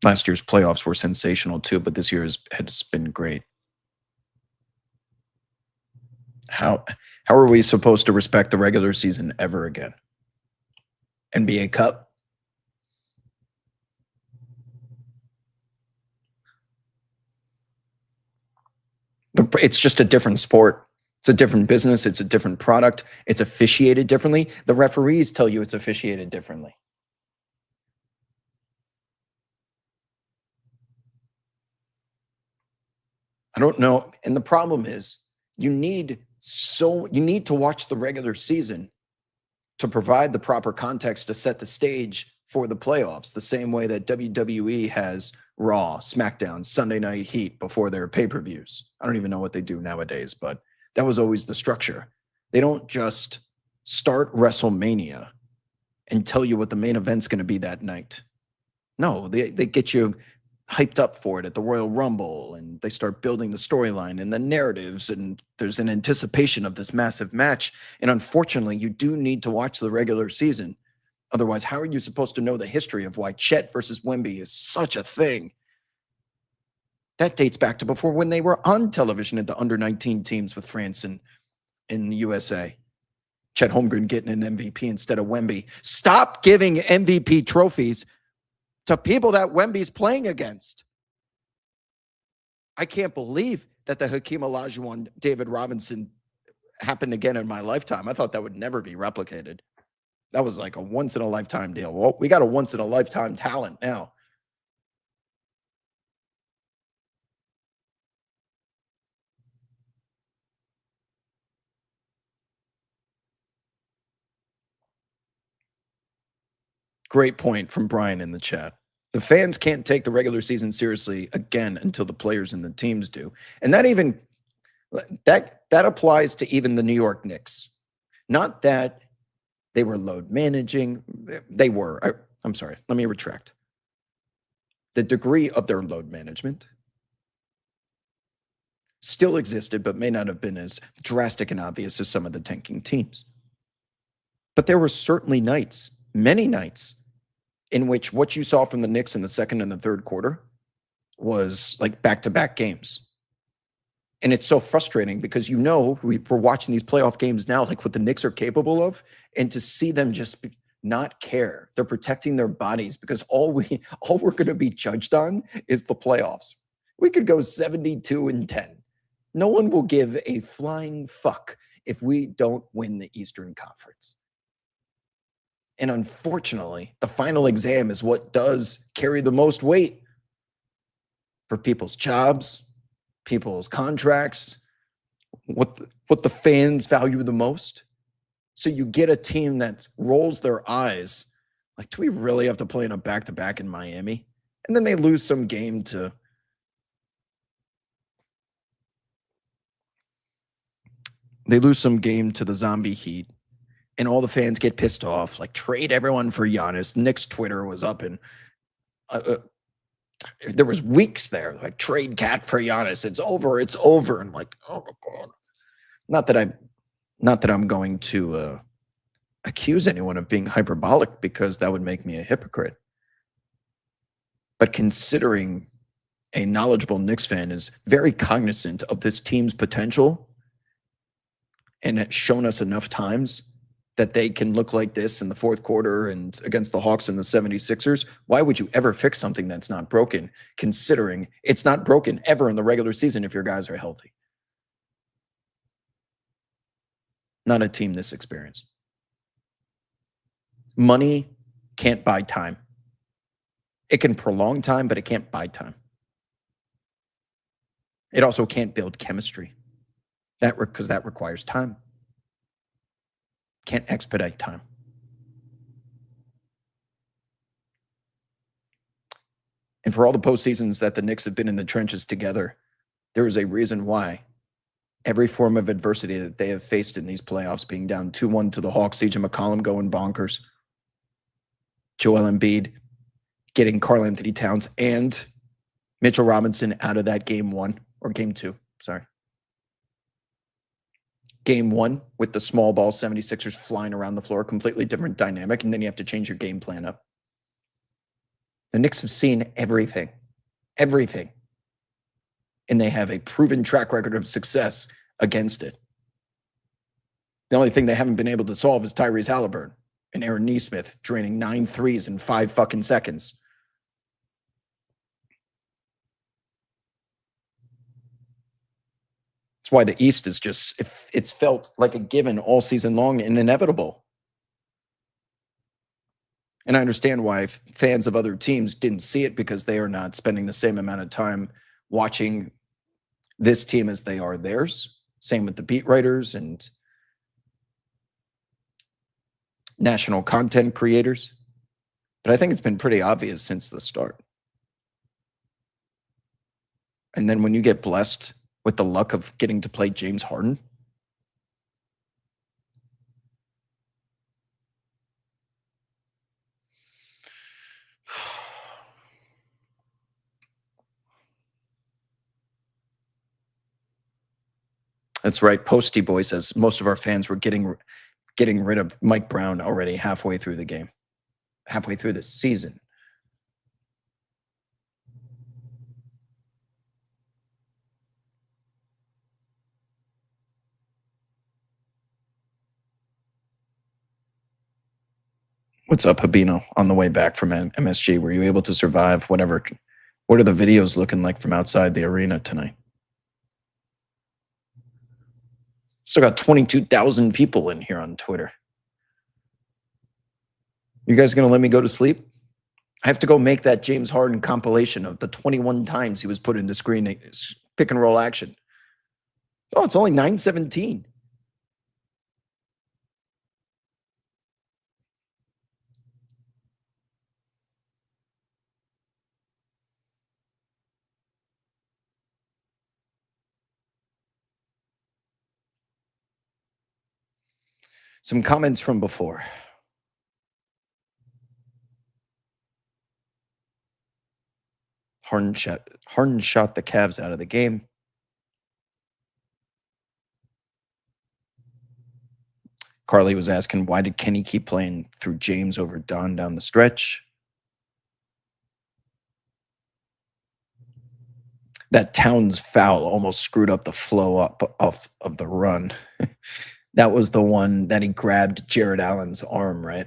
Last year's playoffs were sensational too, but this year has been great. How are we supposed to respect the regular season ever again? NBA Cup? It's just a different sport. It's a different business. It's a different product. It's officiated differently. The referees tell you it's officiated differently. I don't know. And the problem is you need to watch the regular season to provide the proper context to set the stage for the playoffs, the same way that WWE has Raw, SmackDown, Sunday Night Heat before their pay-per-views. I don't even know what they do nowadays, but that was always the structure. They don't just start WrestleMania and tell you what the main event's going to be that night. No, they get you hyped up for it at the Royal Rumble, and they start building the storyline and the narratives, and there's an anticipation of this massive match. And unfortunately, you do need to watch the regular season. Otherwise, how are you supposed to know the history of why Chet versus Wemby is such a thing? That dates back to before when they were on television at the under-19 teams with France and in the USA. Chet Holmgren getting an MVP instead of Wemby. Stop giving MVP trophies to people that Wemby's playing against. I can't believe that the Hakeem Olajuwon, David Robinson happened again in my lifetime. I thought that would never be replicated. That was like a once-in-a-lifetime deal. Well, we got a once-in-a-lifetime talent now. Great point from Brian in the chat. The fans can't take the regular season seriously again until the players and the teams do. And that applies to even the New York Knicks. Not that they were load managing. They were. I'm sorry. Let me retract. The degree of their load management still existed, but may not have been as drastic and obvious as some of the tanking teams. But there were certainly nights, many nights, in which what you saw from the Knicks in the second and the third quarter was like back-to-back games. And it's so frustrating because we're watching these playoff games now, like what the Knicks are capable of, and to see them just not care. They're protecting their bodies because all we're going to be judged on is the playoffs. We could go 72-10. No one will give a flying fuck if we don't win the Eastern Conference. And unfortunately, the final exam is what does carry the most weight for people's jobs, people's contracts, what the fans value the most. So you get a team that rolls their eyes, like, do we really have to play in a back-to-back in Miami? And then they lose some game to the Zombie Heat. And all the fans get pissed off, like trade everyone for Giannis. Knicks Twitter was up, and there was weeks there, like trade Cat for Giannis. It's over. And like, oh my God. Not that I'm going to accuse anyone of being hyperbolic, because that would make me a hypocrite. But considering a knowledgeable Knicks fan is very cognizant of this team's potential and has shown us enough times that they can look like this in the fourth quarter and against the Hawks and the 76ers, why would you ever fix something that's not broken, considering it's not broken ever in the regular season if your guys are healthy? Not a team this experienced. Money can't buy time. It can prolong time, but it can't buy time. It also can't build chemistry. Because that requires time. Can't expedite time. And for all the postseasons that the Knicks have been in the trenches together, there is a reason why every form of adversity that they have faced in these playoffs, being down 2-1 to the Hawks, CJ McCollum going bonkers, Joel Embiid getting Karl Anthony Towns and Mitchell Robinson out of that game two. Game one with the small ball 76ers flying around the floor, completely different dynamic, and then you have to change your game plan up. The Knicks have seen everything, everything. And they have a proven track record of success against it. The only thing they haven't been able to solve is Tyrese Halliburton and Aaron Nesmith draining 9 threes in 5 fucking seconds. That's why the East is just, it's felt like a given all season long and inevitable. And I understand why fans of other teams didn't see it, because they are not spending the same amount of time watching this team as they are theirs. Same with the beat writers and national content creators. But I think it's been pretty obvious since the start. And then when you get blessed with the luck of getting to play James Harden, that's right. Posty Boy says most of our fans were getting rid of Mike Brown already halfway through the game, halfway through the season. What's up, Habino? On the way back from MSG, were you able to survive whatever? What are the videos looking like from outside the arena tonight? Still got 22,000 people in here on Twitter. You guys going to let me go to sleep? I have to go make that James Harden compilation of the 21 times he was put into screen pick and roll action. Oh, it's only 9:17. Some comments from before. Harden shot the Cavs out of the game. Carly was asking, why did Kenny keep playing through James over Don down the stretch? That Towns foul almost screwed up the flow of the run. That was the one that he grabbed Jared Allen's arm, right?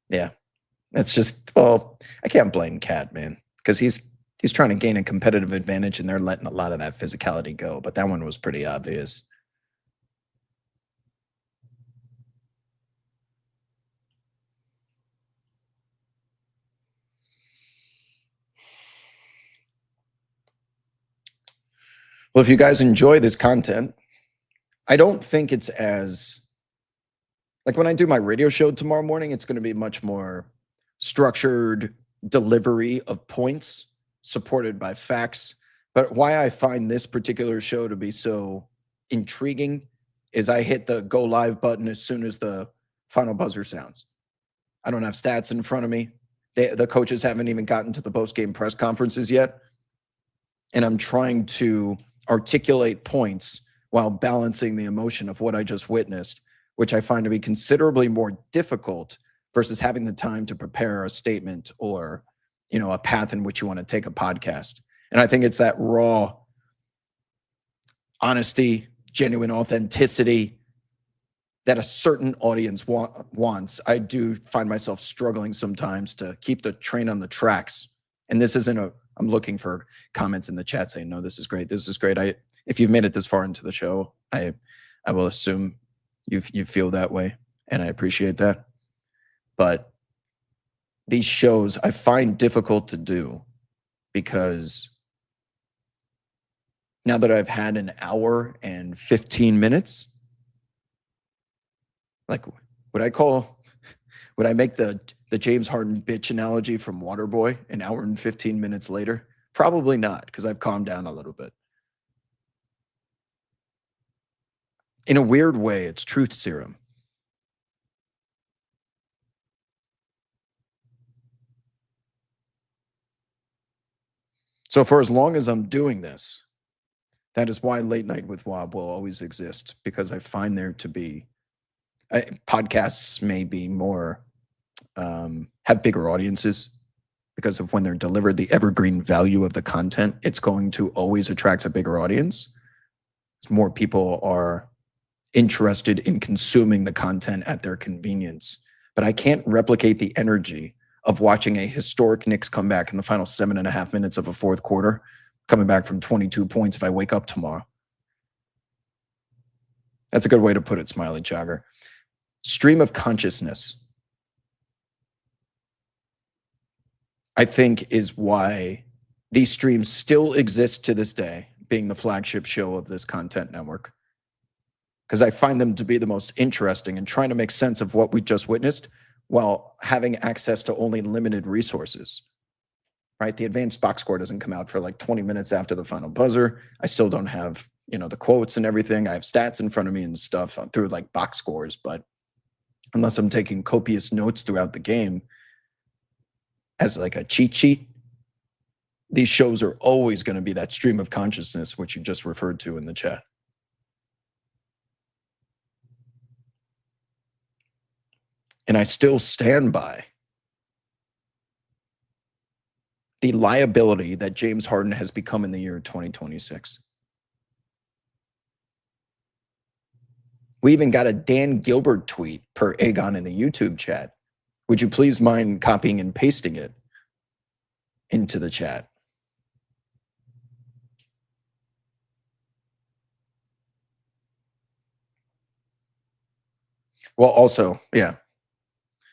Yeah. That's just, well, I can't blame Cat, man, because he's trying to gain a competitive advantage and they're letting a lot of that physicality go. But that one was pretty obvious. Well, if you guys enjoy this content, I don't think it's as, like when I do my radio show tomorrow morning, it's going to be much more structured delivery of points supported by facts. But why I find this particular show to be so intriguing is I hit the go live button as soon as the final buzzer sounds. I don't have stats in front of me. The coaches haven't even gotten to the post-game press conferences yet. And I'm trying to articulate points while balancing the emotion of what I just witnessed, which I find to be considerably more difficult versus having the time to prepare a statement or, a path in which you want to take a podcast. And I think it's that raw honesty, genuine authenticity that a certain audience wants. I do find myself struggling sometimes to keep the train on the tracks. And this isn't I'm looking for comments in the chat saying, no, this is great. This is great. If you've made it this far into the show, I will assume you feel that way. And I appreciate that. But these shows I find difficult to do because now that I've had an hour and 15 minutes, like would I make the James Harden bitch analogy from Waterboy an hour and 15 minutes later? Probably not, because I've calmed down a little bit. In a weird way, it's truth serum. So for as long as I'm doing this, that is why Late Night with Wob will always exist, because I find there to be podcasts may be more have bigger audiences because of when they're delivered, the evergreen value of the content, it's going to always attract a bigger audience. As more people are interested in consuming the content at their convenience. But I can't replicate the energy of watching a historic Knicks comeback in the final 7.5 minutes of a fourth quarter, coming back from 22 points if I wake up tomorrow. That's a good way to put it, Smiley Jogger. Stream of consciousness, I think, is why these streams still exist to this day, being the flagship show of this content network. Because I find them to be the most interesting and trying to make sense of what we just witnessed while having access to only limited resources, right? The advanced box score doesn't come out for like 20 minutes after the final buzzer. I still don't have, the quotes and everything. I have stats in front of me and stuff through like box scores, but unless I'm taking copious notes throughout the game as like a cheat sheet, these shows are always going to be that stream of consciousness, which you just referred to in the chat. And I still stand by the liability that James Harden has become in the year 2026. We even got a Dan Gilbert tweet per Aegon in the YouTube chat. Would you please mind copying and pasting it into the chat? Well, also, yeah,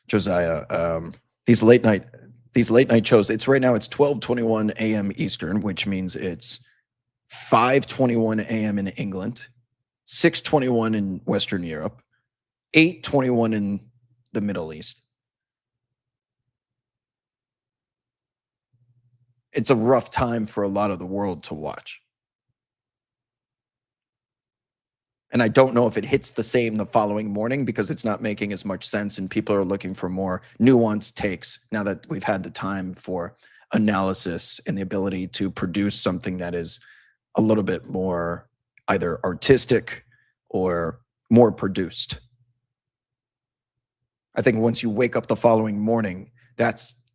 Josiah, these late night shows, it's right now, it's 12:21 a.m. Eastern, which means it's 5:21 a.m. in England, 6:21 in Western Europe, 8:21 in the Middle East. It's a rough time for a lot of the world to watch. And I don't know if it hits the same the following morning because it's not making as much sense and people are looking for more nuanced takes now that we've had the time for analysis and the ability to produce something that is a little bit more either artistic or more produced. I think once you wake up the following morning, that's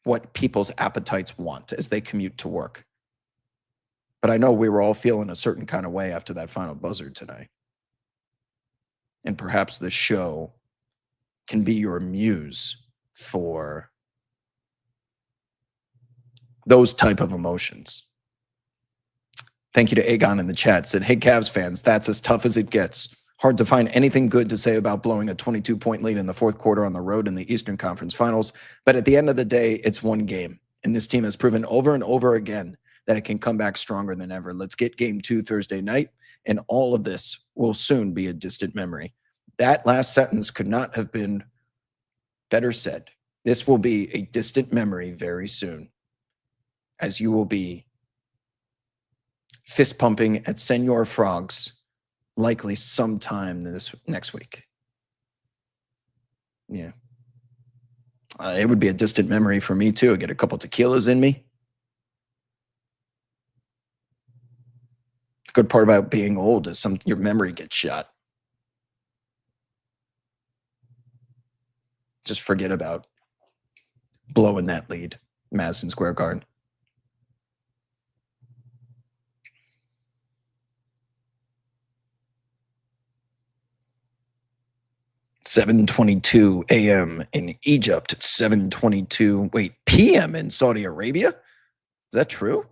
what people's appetites want as they commute to work. But I know we were all feeling a certain kind of way after that final buzzer tonight. And perhaps the show can be your muse for those type of emotions. Thank you to Aegon in the chat. Said, hey, Cavs fans, that's as tough as it gets. Hard to find anything good to say about blowing a 22-point lead in the fourth quarter on the road in the Eastern Conference Finals. But at the end of the day, it's one game. And this team has proven over and over again that it can come back stronger than ever. Let's get game 2 Thursday night, and all of this will soon be a distant memory. That last sentence could not have been better said. This will be a distant memory very soon, as you will be fist pumping at Senor Frogs likely sometime this next week. Yeah. It would be a distant memory for me too. I get a couple tequilas in me. The good part about being old is your memory gets shot. Just forget about blowing that lead, Madison Square Garden. (7:22 a.m. in Egypt, 7:22 p.m. in Saudi Arabia. Is that true?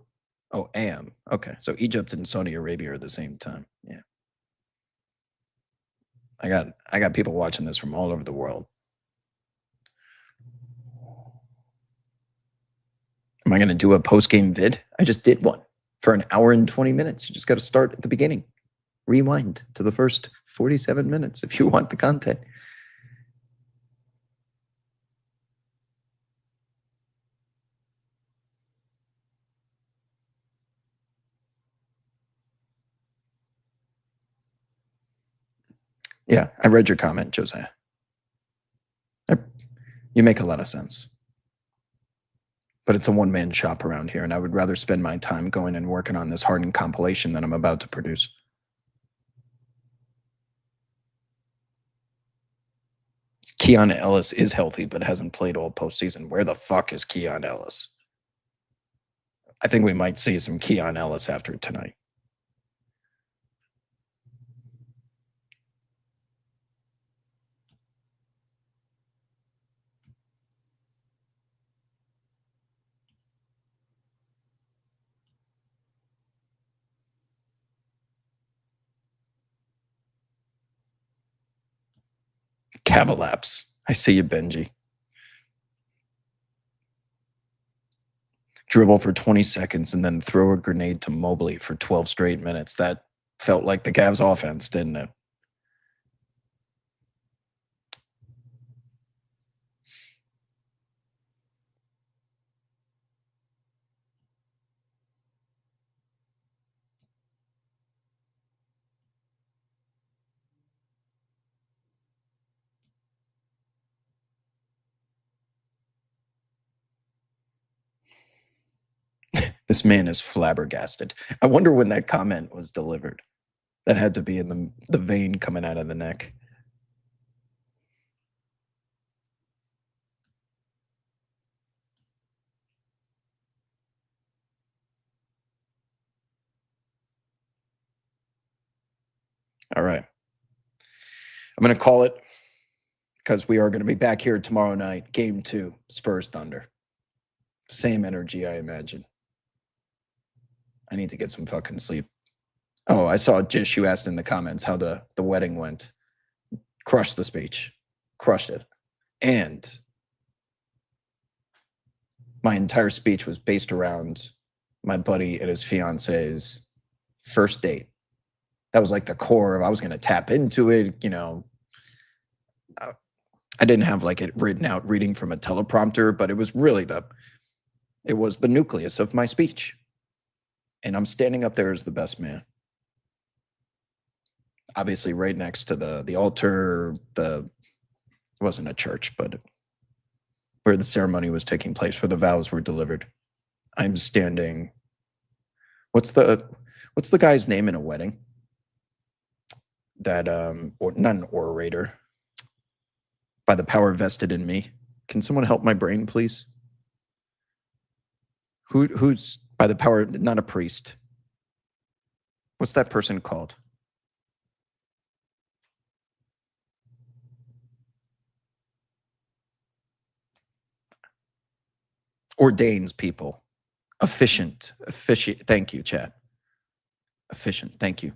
Oh, a.m. Okay, so Egypt and Saudi Arabia are at the same time. Yeah, I got people watching this from all over the world. Am I going to do a post-game vid? I just did one for an hour and 20 minutes. You just got to start at the beginning. Rewind to the first 47 minutes if you want the content. Yeah, I read your comment, Josiah. You make a lot of sense. But it's a one-man shop around here, and I would rather spend my time going and working on this Harden compilation that I'm about to produce. Keon Ellis is healthy, but hasn't played all postseason. Where the fuck is Keon Ellis? I think we might see some Keon Ellis after tonight. Cavalaps. I see you, Benji. Dribble for 20 seconds and then throw a grenade to Mobley for 12 straight minutes. That felt like the Cavs offense, didn't it? This man is flabbergasted. I wonder when that comment was delivered. That had to be in the vein coming out of the neck. All right. I'm going to call it because we are going to be back here tomorrow night. Game 2, Spurs Thunder. Same energy, I imagine. I need to get some fucking sleep. Oh, I saw Jish, you asked in the comments how the wedding went. Crushed the speech. Crushed it. And my entire speech was based around my buddy and his fiance's first date. That was like the core of, I was going to tap into it, you know. I didn't have like it written out reading from a teleprompter, but it was really the nucleus of my speech. And I'm standing up there as the best man. Obviously right next to the altar, it wasn't a church, but where the ceremony was taking place, where the vows were delivered. I'm standing. What's the guy's name in a wedding? That or not an orator. By the power vested in me. Can someone help my brain, please? Who's by the power, not a priest. What's that person called? Ordains people. Efficient. Thank you, chat. Efficient. Thank you.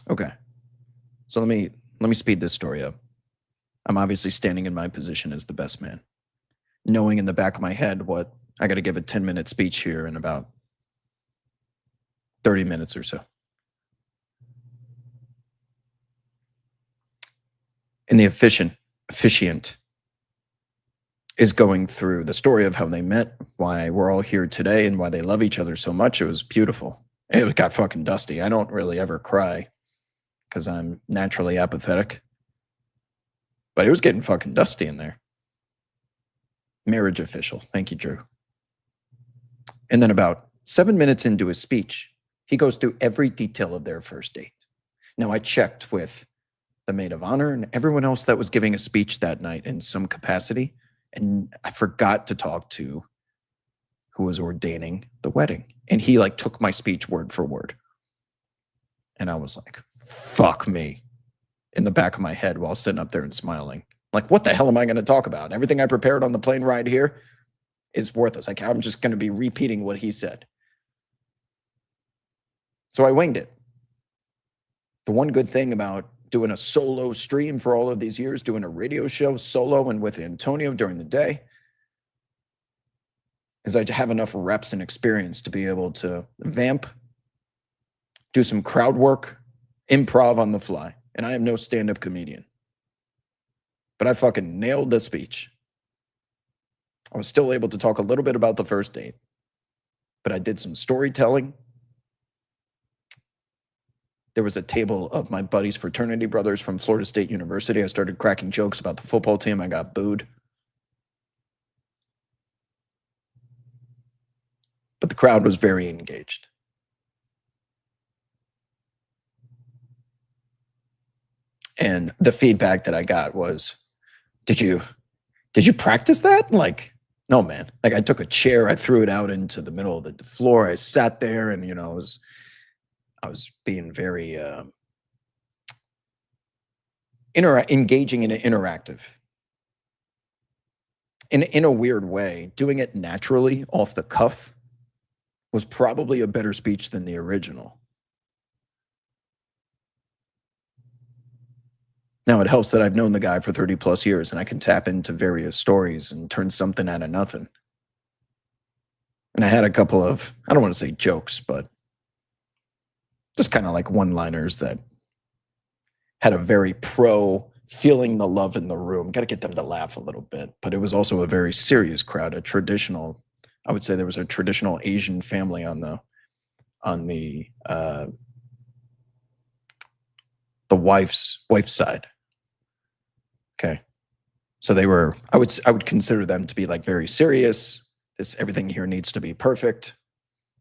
Okay. So let me speed this story up. I'm obviously standing in my position as the best man, knowing in the back of my head what I got to give a 10-minute speech here in about 30 minutes or so. And the officiant is going through the story of how they met, why we're all here today, and why they love each other so much. It was beautiful. It got fucking dusty. I don't really ever cry because I'm naturally apathetic. But it was getting fucking dusty in there. Marriage official. Thank you, Drew. And then about 7 minutes into his speech, he goes through every detail of their first date. Now, I checked with the maid of honor and everyone else that was giving a speech that night in some capacity, and I forgot to talk to who was ordaining the wedding. And he like took my speech word for word. And I was like, fuck me, in the back of my head while sitting up there and smiling. Like, what the hell am I going to talk about? Everything I prepared on the plane ride here is worthless. Like, I'm just going to be repeating what he said. So I winged it. The one good thing about doing a solo stream for all of these years, doing a radio show solo and with Antonio during the day, is I have enough reps and experience to be able to vamp, do some crowd work, improv on the fly. And I am no stand-up comedian. But I fucking nailed the speech. I was still able to talk a little bit about the first date. But I did some storytelling. There was a table of my buddies' fraternity brothers from Florida State University. I started cracking jokes about the football team. I got booed. But the crowd was very engaged. And the feedback that I got was, did you practice that? Like, no, man. Like, I took a chair, I threw it out into the middle of the floor. I sat there, and I was being very engaging and interactive in a weird way. Doing it naturally off the cuff was probably a better speech than the original. Now, it helps that I've known the guy for 30 plus years and I can tap into various stories and turn something out of nothing. And I had a couple of, I don't want to say jokes, but just kind of like one liners that had a very pro feeling the love in the room. Got to get them to laugh a little bit. But it was also a very serious crowd, a traditional, I would say there was a traditional Asian family on the wife's side. Okay. So they were, I would consider them to be like very serious. Everything here needs to be perfect.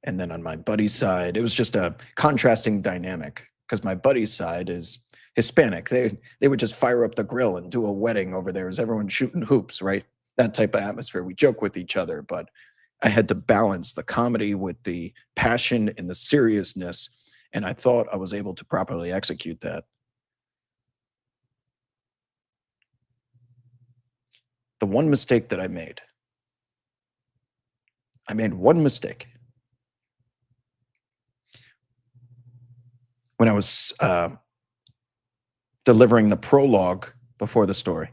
And then on my buddy's side, it was just a contrasting dynamic because my buddy's side is Hispanic. They would just fire up the grill and do a wedding over there as everyone shooting hoops, right? That type of atmosphere. We joke with each other, but I had to balance the comedy with the passion and the seriousness. And I thought I was able to properly execute that. The one mistake that I made one mistake. When I was delivering the prologue before the story.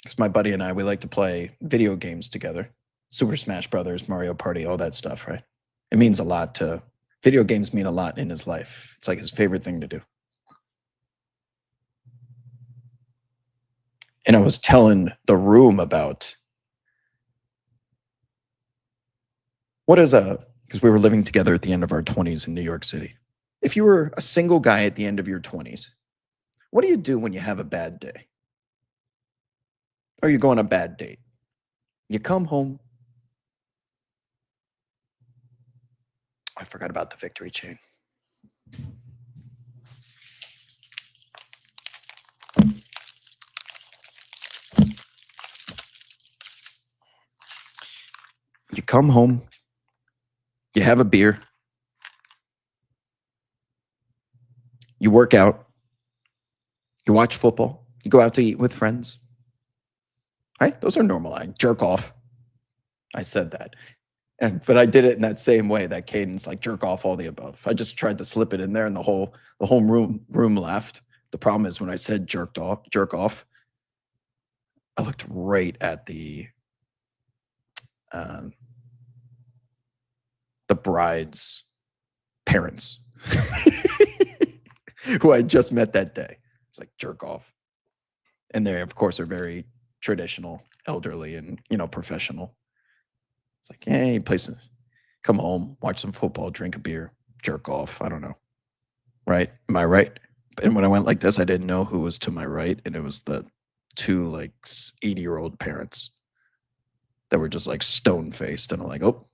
Because my buddy and I, we like to play video games together. Super Smash Brothers, Mario Party, all that stuff, right? It means a lot video games mean a lot in his life. It's like his favorite thing to do. And I was telling the room about because we were living together at the end of our 20s in New York City. If you were a single guy at the end of your 20s, what do you do when you have a bad day? Or you go on a bad date? You come home. I forgot about the victory chain. You come home. You have a beer. You work out. You watch football. You go out to eat with friends. Right? Those are normal. I jerk off. I said that. But I did it in that same way, that cadence, like jerk off, all the above. I just tried to slip it in there and the whole room laughed. The problem is when I said jerk off, I looked right at the bride's parents who I just met that day. It's like jerk off. And they, of course, are very traditional, elderly, and, professional. It's like, hey, come home, watch some football, drink a beer, jerk off. I don't know. Right? Am I right? And when I went like this, I didn't know who was to my right. And it was the two like 80-year-old parents that were just like stone-faced. And I'm like, oh,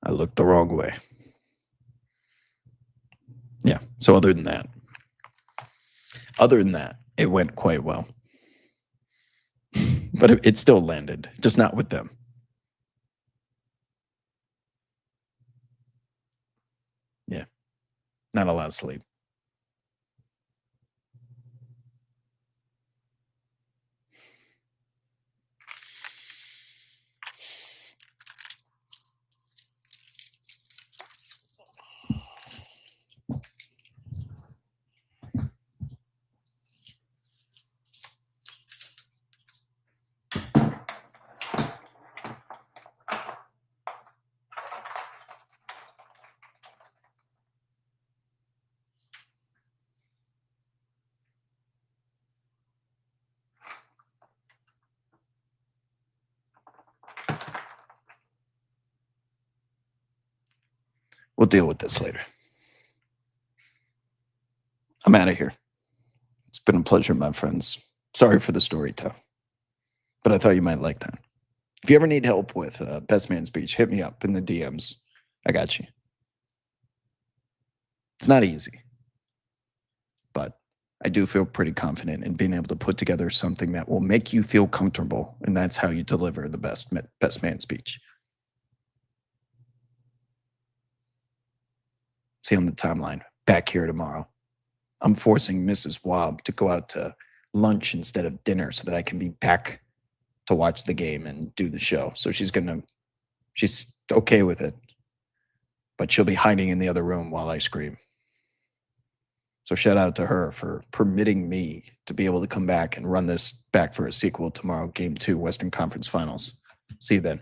I looked the wrong way. Yeah. So other than that, it went quite well. But it still landed, just not with them. Yeah. Not a lot of sleep. We'll deal with this later. I'm out of here. It's been a pleasure, my friends. Sorry for the story, too. But I thought you might like that. If you ever need help with Best Man Speech, hit me up in the DMs. I got you. It's not easy, but I do feel pretty confident in being able to put together something that will make you feel comfortable, and that's how you deliver the best man speech. See you on the timeline. Back here tomorrow. I'm forcing Mrs. Wobb to go out to lunch instead of dinner so that I can be back to watch the game and do the show. So she's okay with it, but she'll be hiding in the other room while I scream. So shout out to her for permitting me to be able to come back and run this back for a sequel tomorrow, Game 2, Western Conference Finals. See you then.